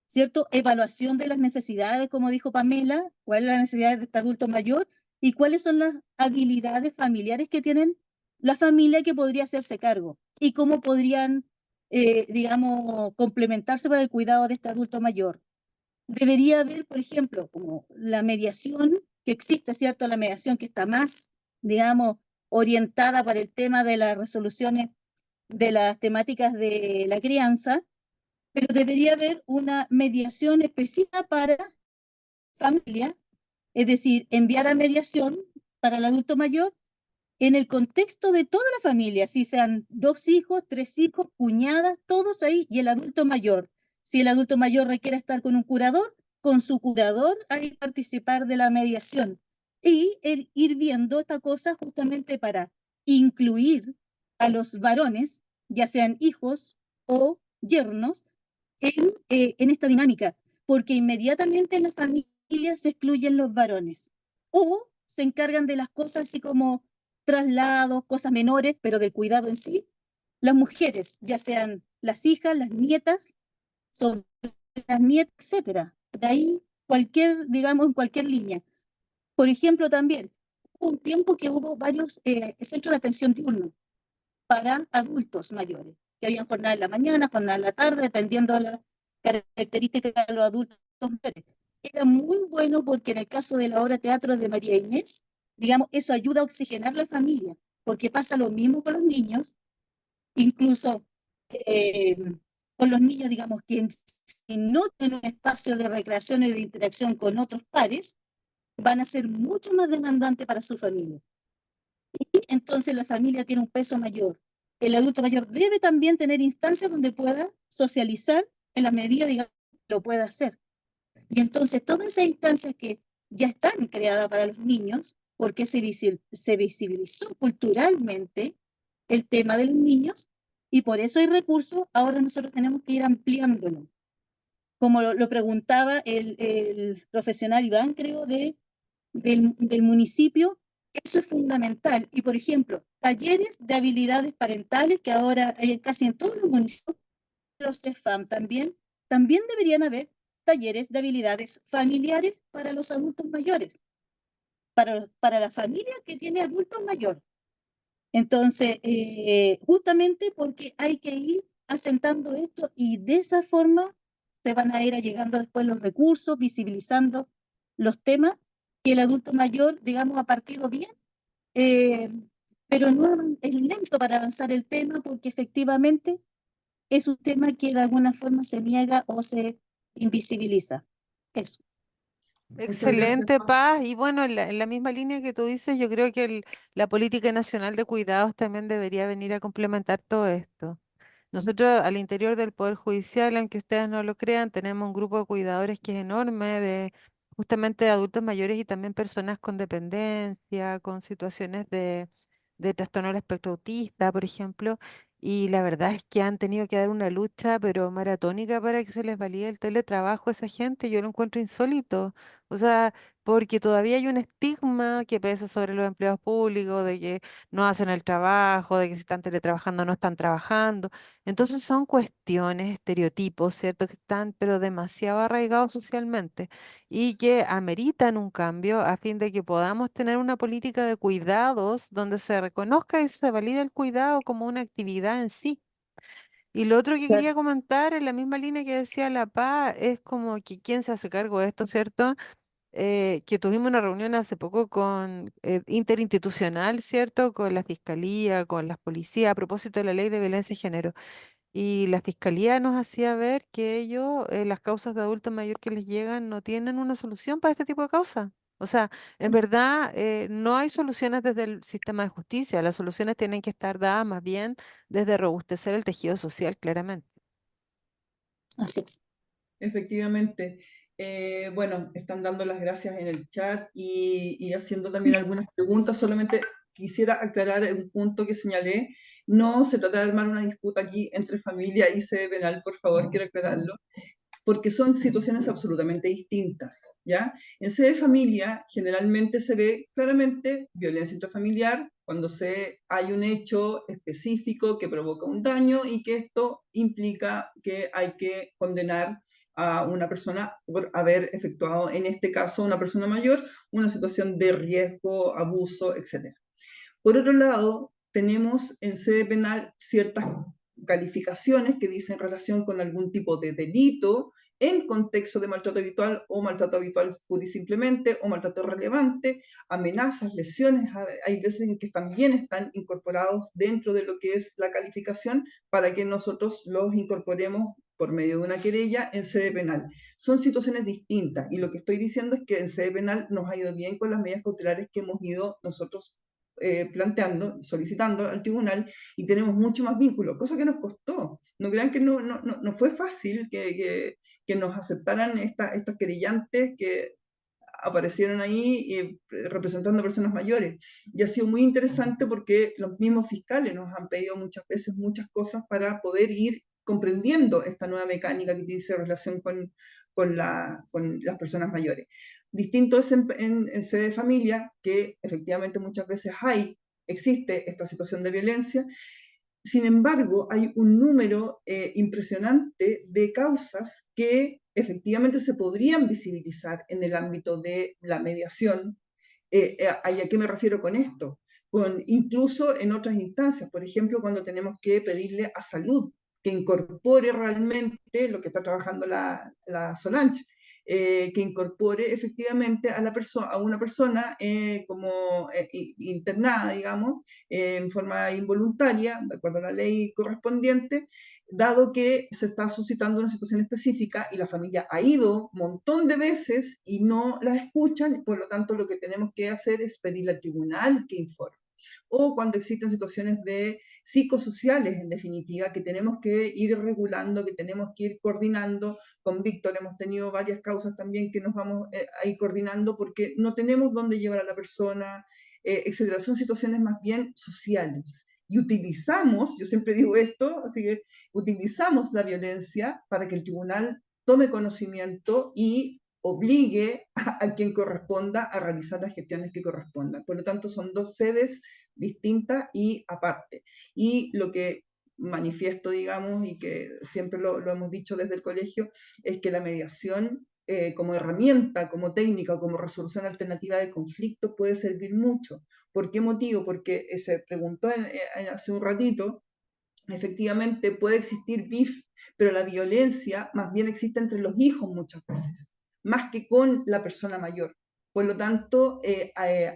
[SPEAKER 9] ¿cierto? Evaluación de las necesidades, como dijo Pamela, cuál es la necesidad de este adulto mayor y cuáles son las habilidades familiares que tienen la familia que podría hacerse cargo y cómo podrían, digamos, complementarse para el cuidado de este adulto mayor. Debería haber, por ejemplo, como la mediación que existe, ¿cierto? La mediación que está más, digamos, orientada para el tema de las resoluciones de las temáticas de la crianza, pero debería haber una mediación específica para familia, es decir, enviar a mediación para el adulto mayor en el contexto de toda la familia, si sean 2 hijos, 3 hijos, cuñadas, todos ahí, y el adulto mayor. Si el adulto mayor requiere estar con un curador, con su curador, ahí participar de la mediación. Y ir viendo esta cosa justamente para incluir a los varones, ya sean hijos o yernos, en esta dinámica, porque inmediatamente en la familia se excluyen los varones o se encargan de las cosas así como traslados, cosas menores, pero del cuidado en sí, las mujeres, ya sean las hijas, las nietas, son las nietas, etcétera. De ahí cualquier, digamos, en cualquier línea. Por ejemplo, también hubo un tiempo que hubo varios centros de atención diurno para adultos mayores, que habían jornada en la mañana, jornada en la tarde, dependiendo de las características de los adultos mayores. Era muy bueno porque en el caso de la obra teatro de María Inés, digamos, eso ayuda a oxigenar la familia, porque pasa lo mismo con los niños, incluso con los niños, digamos, que si no tienen un espacio de recreación y de interacción con otros pares, van a ser mucho más demandantes para su familia. Y entonces la familia tiene un peso mayor. El adulto mayor debe también tener instancias donde pueda socializar en la medida, digamos, que lo pueda hacer. Y entonces todas esas instancias que ya están creadas para los niños, porque se visibilizó culturalmente el tema de los niños, y por eso hay recursos, ahora nosotros tenemos que ir ampliándolo. Como lo preguntaba el profesional Iván, creo, del municipio, eso es fundamental. Y, por ejemplo, talleres de habilidades parentales, que ahora hay casi en todos los municipios, los CEFAM también deberían haber talleres de habilidades familiares para los adultos mayores, para la familia que tiene adultos mayores. Entonces, justamente porque hay que ir asentando esto y de esa forma se van a ir llegando después los recursos, visibilizando los temas que el adulto mayor, digamos, ha partido bien, pero no es lento para avanzar el tema porque efectivamente es un tema que de alguna forma se niega o se invisibiliza. Eso.
[SPEAKER 2] Excelente, Paz. Y bueno, en la misma línea que tú dices, yo creo que la política nacional de cuidados también debería venir a complementar todo esto. Nosotros al interior del Poder Judicial, aunque ustedes no lo crean, tenemos un grupo de cuidadores que es enorme, de justamente de adultos mayores y también personas con dependencia, con situaciones de trastorno del espectro autista, por ejemplo. Y la verdad es que han tenido que dar una lucha, pero maratónica, para que se les valide el teletrabajo a esa gente. Yo lo encuentro insólito. O sea, porque todavía hay un estigma que pesa sobre los empleados públicos, de que no hacen el trabajo, de que si están teletrabajando no están trabajando. Entonces son cuestiones, estereotipos, ¿cierto? Que están pero demasiado arraigados socialmente y que ameritan un cambio a fin de que podamos tener una política de cuidados donde se reconozca y se valide el cuidado como una actividad en sí. Y lo otro que
[SPEAKER 9] Claro.
[SPEAKER 2] quería comentar en la misma línea que decía La Paz es como que quién se hace cargo de esto, ¿cierto? Que tuvimos una reunión hace poco con interinstitucional, ¿cierto? Con la Fiscalía, con las policías, a propósito de la ley de violencia de género. Y la Fiscalía nos hacía ver que ellos, las causas de adulto mayor que les llegan, no tienen una solución para este tipo de causas. O sea, en verdad, no hay soluciones desde el sistema de justicia. Las soluciones tienen que estar dadas más bien desde robustecer el tejido social, claramente.
[SPEAKER 9] Así es.
[SPEAKER 1] Efectivamente. Bueno, están dando las gracias en el chat y haciendo también algunas preguntas. Solamente quisiera aclarar un punto que señalé. No se trata de armar una disputa aquí entre familia y sede penal, por favor, quiero aclararlo, porque son situaciones absolutamente distintas, ¿ya? En sede de familia generalmente se ve claramente violencia intrafamiliar cuando hay un hecho específico que provoca un daño y que esto implica que hay que condenar a una persona por haber efectuado, en este caso, una persona mayor, una situación de riesgo, abuso, etc. Por otro lado, tenemos en sede penal ciertas calificaciones que dicen relación con algún tipo de delito en contexto de maltrato habitual o maltrato habitual pura y simplemente o maltrato relevante, amenazas, lesiones, hay veces en que también están incorporados dentro de lo que es la calificación para que nosotros los incorporemos por medio de una querella en sede penal. Son situaciones distintas y lo que estoy diciendo es que en sede penal nos ha ido bien con las medidas cautelares que hemos ido nosotros planteando, solicitando al tribunal, y tenemos mucho más vínculo, cosa que nos costó. No crean que no fue fácil que nos aceptaran estos querellantes que aparecieron ahí representando a personas mayores. Y ha sido muy interesante porque los mismos fiscales nos han pedido muchas veces muchas cosas para poder ir comprendiendo esta nueva mecánica que tiene relación con las personas mayores. Distinto es en sede de familia, que efectivamente muchas veces existe esta situación de violencia. Sin embargo, hay un número impresionante de causas que efectivamente se podrían visibilizar en el ámbito de la mediación. ¿A qué me refiero con esto? Incluso en otras instancias, por ejemplo, cuando tenemos que pedirle a salud que incorpore realmente lo que está trabajando la Solange, que incorpore efectivamente a una persona como internada, digamos, en forma involuntaria, de acuerdo a la ley correspondiente, dado que se está suscitando una situación específica y la familia ha ido un montón de veces y no la escuchan, por lo tanto lo que tenemos que hacer es pedirle al tribunal que informe. O cuando existen situaciones de psicosociales, en definitiva, que tenemos que ir regulando, que tenemos que ir coordinando. Con Víctor hemos tenido varias causas también que nos vamos a ir coordinando porque no tenemos dónde llevar a la persona, etcétera. Son situaciones más bien sociales. Y utilizamos, yo siempre digo esto, así que utilizamos la violencia para que el tribunal tome conocimiento y obligue a quien corresponda a realizar las gestiones que correspondan. Por lo tanto, son dos sedes distintas y aparte. Y lo que manifiesto, digamos, y que siempre lo hemos dicho desde el colegio, es que la mediación como herramienta, como técnica, como resolución alternativa de conflictos puede servir mucho. ¿Por qué motivo? Porque se preguntó hace un ratito, efectivamente puede existir BIF, pero la violencia más bien existe entre los hijos muchas veces, más que con la persona mayor. Por lo tanto,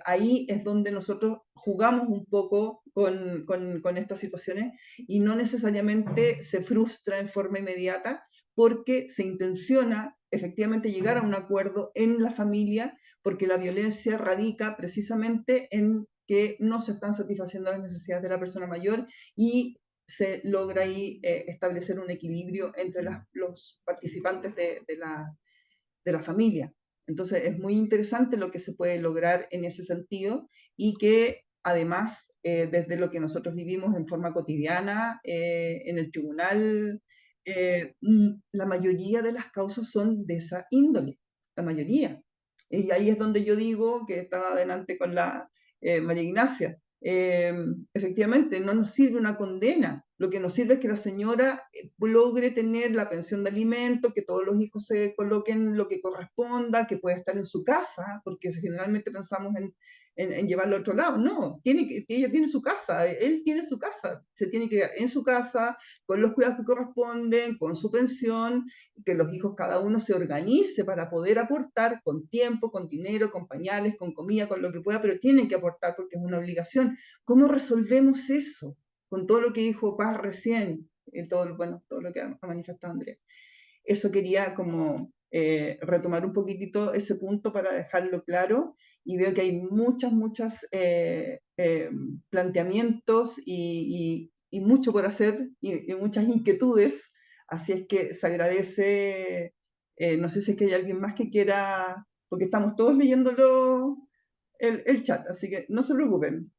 [SPEAKER 1] ahí es donde nosotros jugamos un poco con estas situaciones y no necesariamente se frustra en forma inmediata porque se intenciona efectivamente llegar a un acuerdo en la familia, porque la violencia radica precisamente en que no se están satisfaciendo las necesidades de la persona mayor y se logra ahí establecer un equilibrio entre los participantes de la familia. Entonces es muy interesante lo que se puede lograr en ese sentido y que además desde lo que nosotros vivimos en forma cotidiana en el tribunal, la mayoría de las causas son de esa índole, la mayoría. Y ahí es donde yo digo que estaba adelante con la María Ignacia. Efectivamente, no nos sirve una condena. Lo que nos sirve es que la señora logre tener la pensión de alimento, que todos los hijos se coloquen lo que corresponda, que pueda estar en su casa, porque generalmente pensamos en llevarlo a otro lado. No, ella tiene su casa, él tiene su casa, se tiene que quedar en su casa, con los cuidados que corresponden, con su pensión, que los hijos cada uno se organice para poder aportar con tiempo, con dinero, con pañales, con comida, con lo que pueda, pero tienen que aportar porque es una obligación. ¿Cómo resolvemos eso? Con todo lo que dijo Paz recién, todo lo que ha manifestado Andrea. Eso quería como retomar un poquitito ese punto para dejarlo claro, y veo que hay muchos planteamientos y mucho por hacer y muchas inquietudes, así es que se agradece, no sé si es que hay alguien más que quiera, porque estamos todos leyéndolo el chat, así que no se preocupen.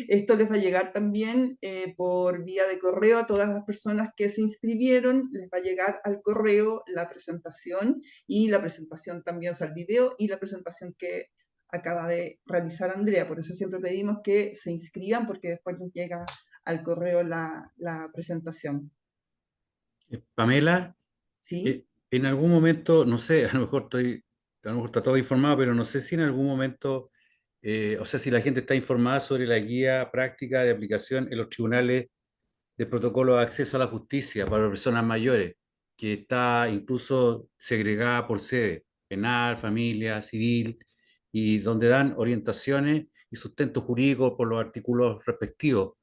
[SPEAKER 1] Esto les va a llegar también por vía de correo a todas las personas que se inscribieron, les va a llegar al correo la presentación y la presentación también, o sea, el video y la presentación que acaba de realizar Andrea. Por eso siempre pedimos que se inscriban porque después les llega al correo la presentación.
[SPEAKER 7] Pamela,
[SPEAKER 1] ¿Sí?
[SPEAKER 7] en algún momento, no sé, a lo mejor está todo informado, pero no sé si en algún momento, o sea, si la gente está informada sobre la guía práctica de aplicación en los tribunales de protocolo de acceso a la justicia para personas mayores, que está incluso segregada por sede, penal, familia, civil, y donde dan orientaciones y sustento jurídico por los artículos respectivos.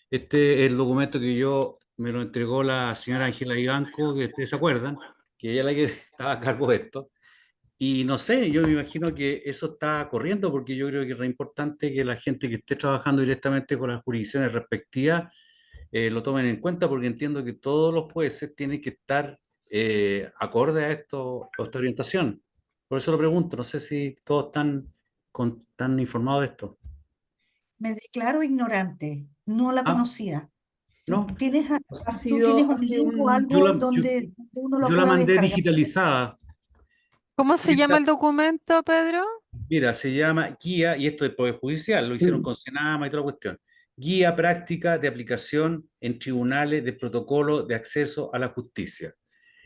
[SPEAKER 7] Este es el documento que me lo entregó la señora Ángela Ibanco, que ustedes se acuerdan, que ella es la que estaba a cargo de esto. Y no sé, yo me imagino que eso está corriendo porque yo creo que es re importante que la gente que esté trabajando directamente con las jurisdicciones respectivas lo tomen en cuenta porque entiendo que todos los jueces tienen que estar acorde a a esta orientación. Por eso lo pregunto, no sé si todos están informados de esto.
[SPEAKER 4] Me declaro ignorante, no la
[SPEAKER 7] Ah,
[SPEAKER 4] conocía.
[SPEAKER 7] no.
[SPEAKER 4] ¿Tú tienes
[SPEAKER 1] Ha
[SPEAKER 4] un
[SPEAKER 1] sido
[SPEAKER 4] link o
[SPEAKER 7] Yo
[SPEAKER 4] algo
[SPEAKER 7] la, yo,
[SPEAKER 4] donde uno lo
[SPEAKER 7] yo la
[SPEAKER 4] pueda
[SPEAKER 7] mandé
[SPEAKER 4] descargar?
[SPEAKER 7] digitalizada.
[SPEAKER 2] ¿Cómo se llama el documento, Pedro?
[SPEAKER 7] Mira, se llama guía, y esto es Poder Judicial, lo hicieron con Senama y toda la cuestión. Guía práctica de aplicación en tribunales de protocolo de acceso a la justicia.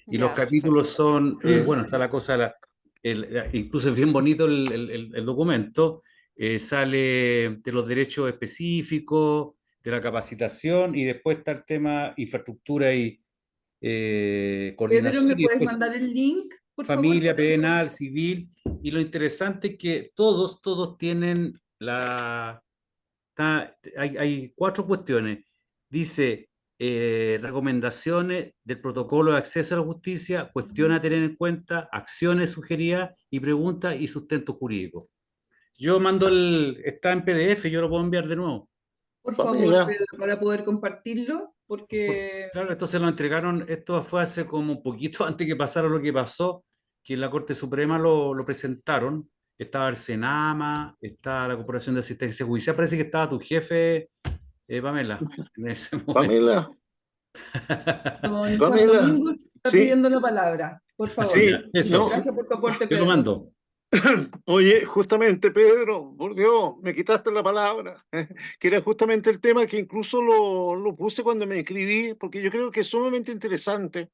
[SPEAKER 7] Y los
[SPEAKER 2] Ya,
[SPEAKER 7] capítulos
[SPEAKER 2] perfecto.
[SPEAKER 7] son, bueno, está la cosa, incluso es bien bonito el documento, sale de los derechos específicos, de la capacitación, y después está el tema infraestructura y
[SPEAKER 1] Pedro,
[SPEAKER 7] coordinación,
[SPEAKER 1] ¿me
[SPEAKER 7] y
[SPEAKER 1] puedes
[SPEAKER 7] después
[SPEAKER 1] mandar el link, por favor?
[SPEAKER 7] familia, penal, civil, y lo interesante es que todos tienen hay cuatro cuestiones. Dice, recomendaciones del protocolo de acceso a la justicia, cuestiones a tener en cuenta, acciones sugeridas y preguntas y sustento jurídico. Yo mando está en PDF, yo lo puedo enviar de nuevo.
[SPEAKER 1] Por favor, Pedro, para poder compartirlo, porque
[SPEAKER 7] Claro, esto se lo entregaron, esto fue hace como un poquito antes que pasara lo que pasó, que en la Corte Suprema lo presentaron. Estaba el Senama, está la Corporación de Asistencia Judicial, parece que estaba tu jefe, Pamela, en ese momento.
[SPEAKER 10] Pamela,
[SPEAKER 1] don Juan
[SPEAKER 10] Pamela,
[SPEAKER 1] Domingo está
[SPEAKER 10] sí,
[SPEAKER 1] pidiendo la palabra. Por favor.
[SPEAKER 10] sí,
[SPEAKER 7] Eso,
[SPEAKER 1] Gracias por tu aporte,
[SPEAKER 7] yo lo
[SPEAKER 1] Pedro.
[SPEAKER 7] mando.
[SPEAKER 10] Oye, justamente, Pedro, por Dios, me quitaste la palabra, que era justamente el tema que incluso lo puse cuando me escribí, porque yo creo que es sumamente interesante,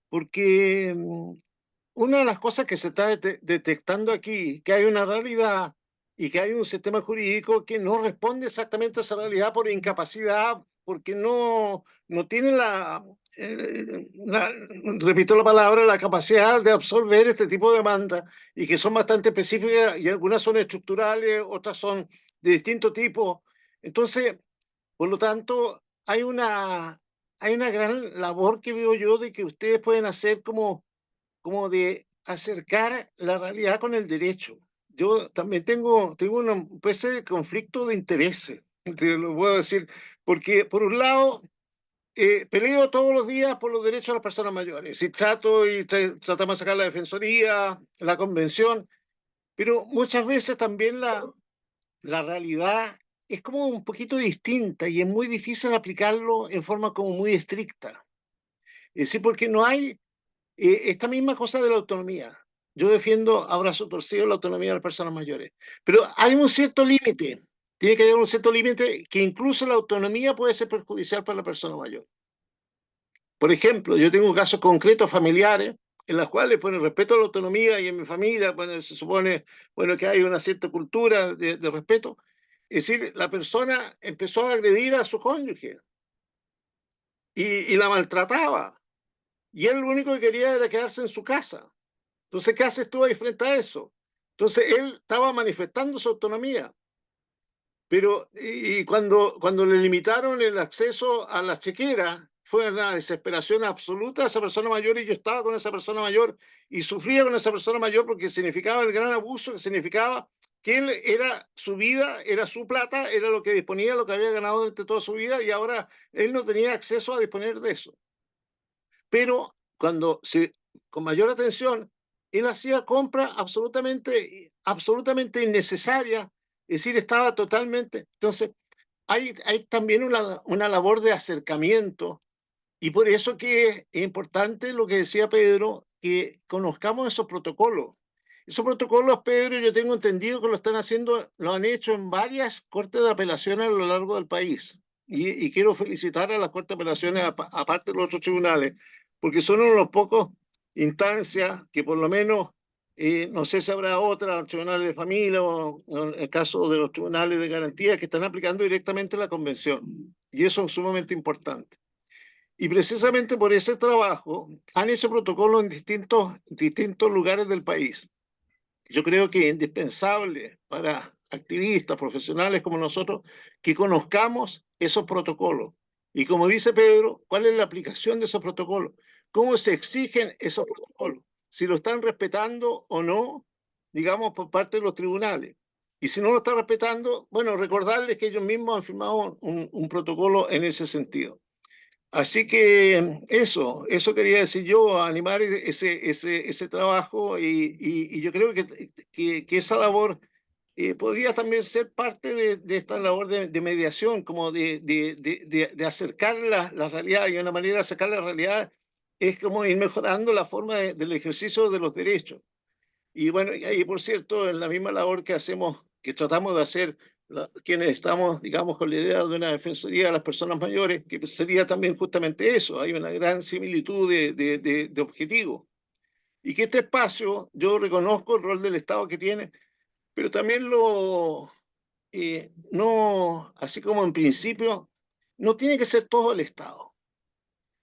[SPEAKER 10] porque una de las cosas que se está detectando aquí, que hay una realidad y que hay un sistema jurídico que no responde exactamente a esa realidad por incapacidad, porque no tiene repito la palabra, la capacidad de absorber este tipo de demandas y que son bastante específicas y algunas son estructurales, otras son de distinto tipo. Entonces, por lo tanto, hay una gran labor que veo yo de que ustedes pueden hacer como de acercar la realidad con el derecho. Yo también tengo una especie de conflicto de intereses, te lo puedo decir, porque por un lado peleo todos los días por los derechos de las personas mayores y tratamos de sacar la defensoría, la convención, pero muchas veces también la realidad es como un poquito distinta y es muy difícil aplicarlo en forma como muy estricta. Es decir, porque no hay esta misma cosa de la autonomía. Yo defiendo a brazo torcido la autonomía de las personas mayores, pero hay un cierto límite, tiene que haber un cierto límite que incluso la autonomía puede ser perjudicial para la persona mayor. Por ejemplo, yo tengo casos concretos familiares en los cuales, bueno, respeto a la autonomía y en mi familia, bueno, se supone, bueno, que hay una cierta cultura de respeto. Es decir, la persona empezó a agredir a su cónyuge y la maltrataba. Y él lo único que quería era quedarse en su casa. Entonces, ¿qué haces tú ahí frente a eso? Entonces, él estaba manifestando su autonomía. Pero, y cuando le limitaron el acceso a las chequeras, fue una desesperación absoluta a esa persona mayor y yo estaba con esa persona mayor y sufría con esa persona mayor porque significaba el gran abuso, que significaba que él era su vida, era su plata, era lo que disponía, lo que había ganado durante toda su vida y ahora él no tenía acceso a disponer de eso. Pero con mayor atención, él hacía compras absolutamente innecesarias Es decir, estaba totalmente... Entonces, hay también una labor de acercamiento, y por eso que es importante lo que decía Pedro, que conozcamos esos protocolos. Esos protocolos, Pedro, yo tengo entendido que lo están haciendo, lo han hecho en varias cortes de apelaciones a lo largo del país. Y quiero felicitar a las cortes de apelaciones, aparte de los otros tribunales, porque son uno de los pocos instancias que por lo menos, no sé si habrá otra, los tribunales de familia o en el caso de los tribunales de garantía, que están aplicando directamente la convención. Y eso es sumamente importante. Y precisamente por ese trabajo han hecho protocolos en distintos lugares del país. Yo creo que es indispensable para activistas, profesionales como nosotros, que conozcamos esos protocolos. Y como dice Pedro, ¿cuál es la aplicación de esos protocolos? ¿Cómo se exigen esos protocolos? Si lo están respetando o no, digamos, por parte de los tribunales. Y si no lo están respetando, bueno, recordarles que ellos mismos han firmado un protocolo en ese sentido. Así que eso quería decir yo, animar ese trabajo, y yo creo que esa labor podría también ser parte de esta labor de mediación, como de acercar la realidad, y una manera de acercar la realidad es como ir mejorando la forma del ejercicio de los derechos. Y bueno, y ahí, por cierto, en la misma labor que hacemos, que tratamos de hacer quienes estamos, digamos, con la idea de una defensoría de las personas mayores, que sería también justamente eso, hay una gran similitud de objetivos. Y que este espacio, yo reconozco el rol del Estado que tiene, pero también no, así como en principio, no tiene que ser todo el Estado.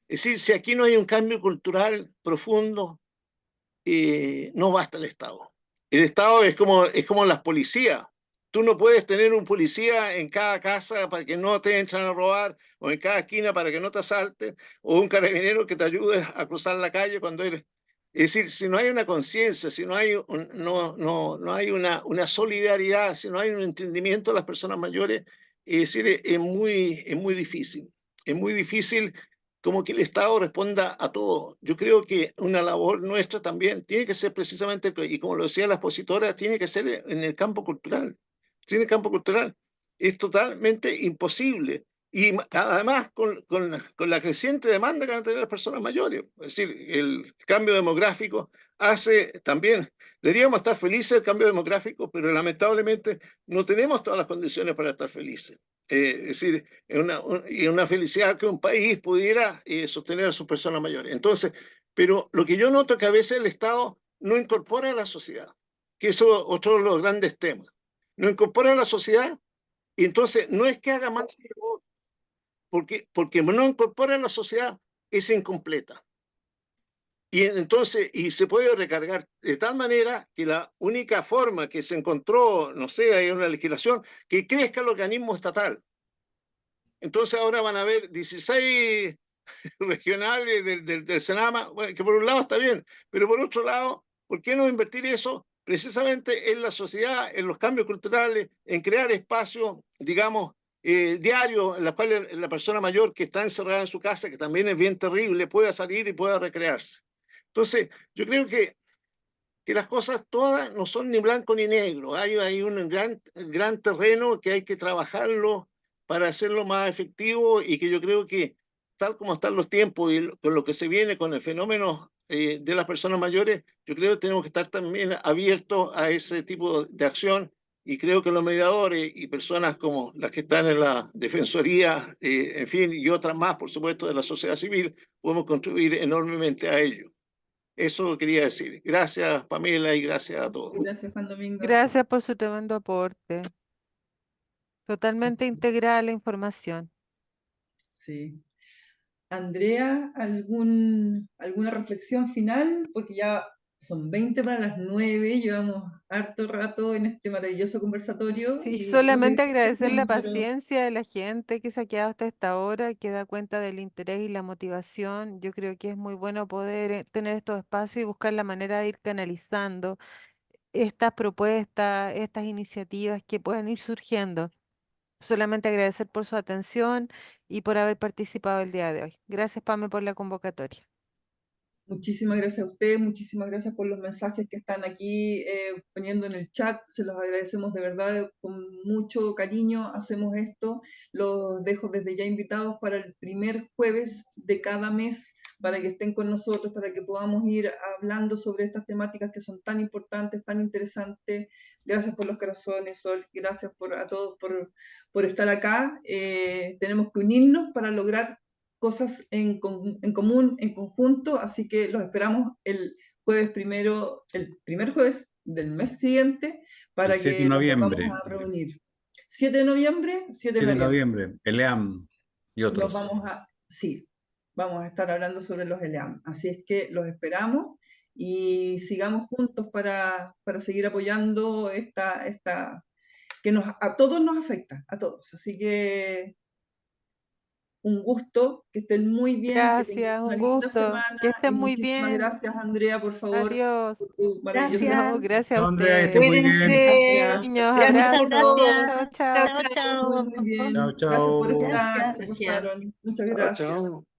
[SPEAKER 10] Es decir, si aquí no hay un cambio cultural profundo, no basta el Estado. El Estado es como las policías. Tú no puedes tener un policía en cada casa para que no te entren a robar, o en cada esquina para que no te asalten, o un carabinero que te ayude a cruzar la calle cuando eres... Es decir, si no hay una conciencia, si no hay, no hay una solidaridad, si no hay un entendimiento de las personas mayores, es decir, es muy difícil. Es muy difícil como que el Estado responda a todo. Yo creo que una labor nuestra también tiene que ser precisamente, y como lo decía la expositora, tiene que ser en el campo cultural. En el campo cultural es totalmente imposible. Y además con la creciente demanda que van a tener las personas mayores. Es decir, el cambio demográfico hace también, deberíamos estar felices del cambio demográfico, pero lamentablemente no tenemos todas las condiciones para estar felices. Es decir, es una felicidad que un país pudiera sostener a sus personas mayores. Entonces, pero lo que yo noto es que a veces el Estado no incorpora a la sociedad, que eso es otro de los grandes temas. No incorpora a la sociedad, y entonces no es que haga más, porque no incorpora a la sociedad, es incompleta. Y entonces, y se puede recargar de tal manera que la única forma que se encontró, no sé, hay una legislación, que crezca el organismo estatal. Entonces ahora van a haber 16 regionales del Senama, bueno, que por un lado está bien, pero por otro lado, ¿por qué no invertir eso precisamente en la sociedad, en los cambios culturales, en crear espacios, digamos, diarios, en los cuales la persona mayor que está encerrada en su casa, que también es bien terrible, pueda salir y pueda recrearse? Entonces, yo creo que las cosas todas no son ni blanco ni negro. Hay un gran terreno que hay que trabajarlo para hacerlo más efectivo, y que yo creo que tal como están los tiempos y con lo que se viene con el fenómeno de las personas mayores, yo creo que tenemos que estar también abiertos a ese tipo de acción, y creo que los mediadores y personas como las que están en la Defensoría, en fin, y otras más, por supuesto, de la sociedad civil, podemos contribuir enormemente a ello. Eso quería decir. Gracias, Pamela, y gracias a todos.
[SPEAKER 1] Gracias, Juan Domingo.
[SPEAKER 2] Gracias por su tremendo aporte. Totalmente integral la información.
[SPEAKER 1] Sí. Andrea, ¿alguna reflexión final? Porque ya son 20 para las 9, llevamos harto rato en este maravilloso conversatorio.
[SPEAKER 2] Sí,
[SPEAKER 1] Y
[SPEAKER 2] solamente
[SPEAKER 1] no sé qué
[SPEAKER 2] agradecer la
[SPEAKER 1] piensan, pero
[SPEAKER 2] paciencia de la gente que se ha quedado hasta esta hora, que da cuenta del interés y la motivación. Yo creo que es muy bueno poder tener estos espacios y buscar la manera de ir canalizando estas propuestas, estas iniciativas que puedan ir surgiendo. Solamente agradecer por su atención y por haber participado el día de hoy. Gracias, Pame, por la convocatoria.
[SPEAKER 1] Muchísimas gracias a ustedes, muchísimas gracias por los mensajes que están aquí poniendo en el chat, se los agradecemos de verdad, con mucho cariño hacemos esto, los dejo desde ya invitados para el primer jueves de cada mes, para que estén con nosotros, para que podamos ir hablando sobre estas temáticas que son tan importantes, tan interesantes. Gracias por los corazones, Sol, gracias a todos por estar acá, tenemos que unirnos para lograr cosas en común, en conjunto, así que los esperamos el primer jueves del mes siguiente para
[SPEAKER 7] El 7
[SPEAKER 1] que
[SPEAKER 7] de
[SPEAKER 1] nos volvamos
[SPEAKER 7] noviembre.
[SPEAKER 1] a reunir. 7 de noviembre,
[SPEAKER 7] 7 de noviembre, ELEAM y otros.
[SPEAKER 1] Sí, vamos a estar hablando sobre los ELEAM, así es que los esperamos y sigamos juntos para seguir apoyando esta que a todos nos afecta, a todos, así que un gusto, que estén muy bien, que tengan
[SPEAKER 2] Gracias,
[SPEAKER 1] una
[SPEAKER 2] un
[SPEAKER 1] linda
[SPEAKER 2] gusto.
[SPEAKER 1] semana
[SPEAKER 2] Que
[SPEAKER 1] y
[SPEAKER 2] estén muy
[SPEAKER 1] muchísimas
[SPEAKER 2] bien.
[SPEAKER 1] gracias, Andrea, por favor,
[SPEAKER 2] Adiós.
[SPEAKER 1] por tu maravillosa
[SPEAKER 4] Gracias.
[SPEAKER 2] No, gracias a
[SPEAKER 7] Andrea, que
[SPEAKER 2] ustedes.
[SPEAKER 7] estés muy bien.
[SPEAKER 1] Gracias.
[SPEAKER 2] Niños,
[SPEAKER 3] Muchas
[SPEAKER 2] abrazos.
[SPEAKER 3] gracias.
[SPEAKER 2] Chao, chao.
[SPEAKER 3] Chao, chao.
[SPEAKER 1] Muy bien.
[SPEAKER 7] Chao,
[SPEAKER 1] Gracias por
[SPEAKER 7] chao.
[SPEAKER 1] estar, se
[SPEAKER 4] Gracias.
[SPEAKER 1] pasaron. Muchas
[SPEAKER 10] Chao,
[SPEAKER 1] gracias.
[SPEAKER 10] chao.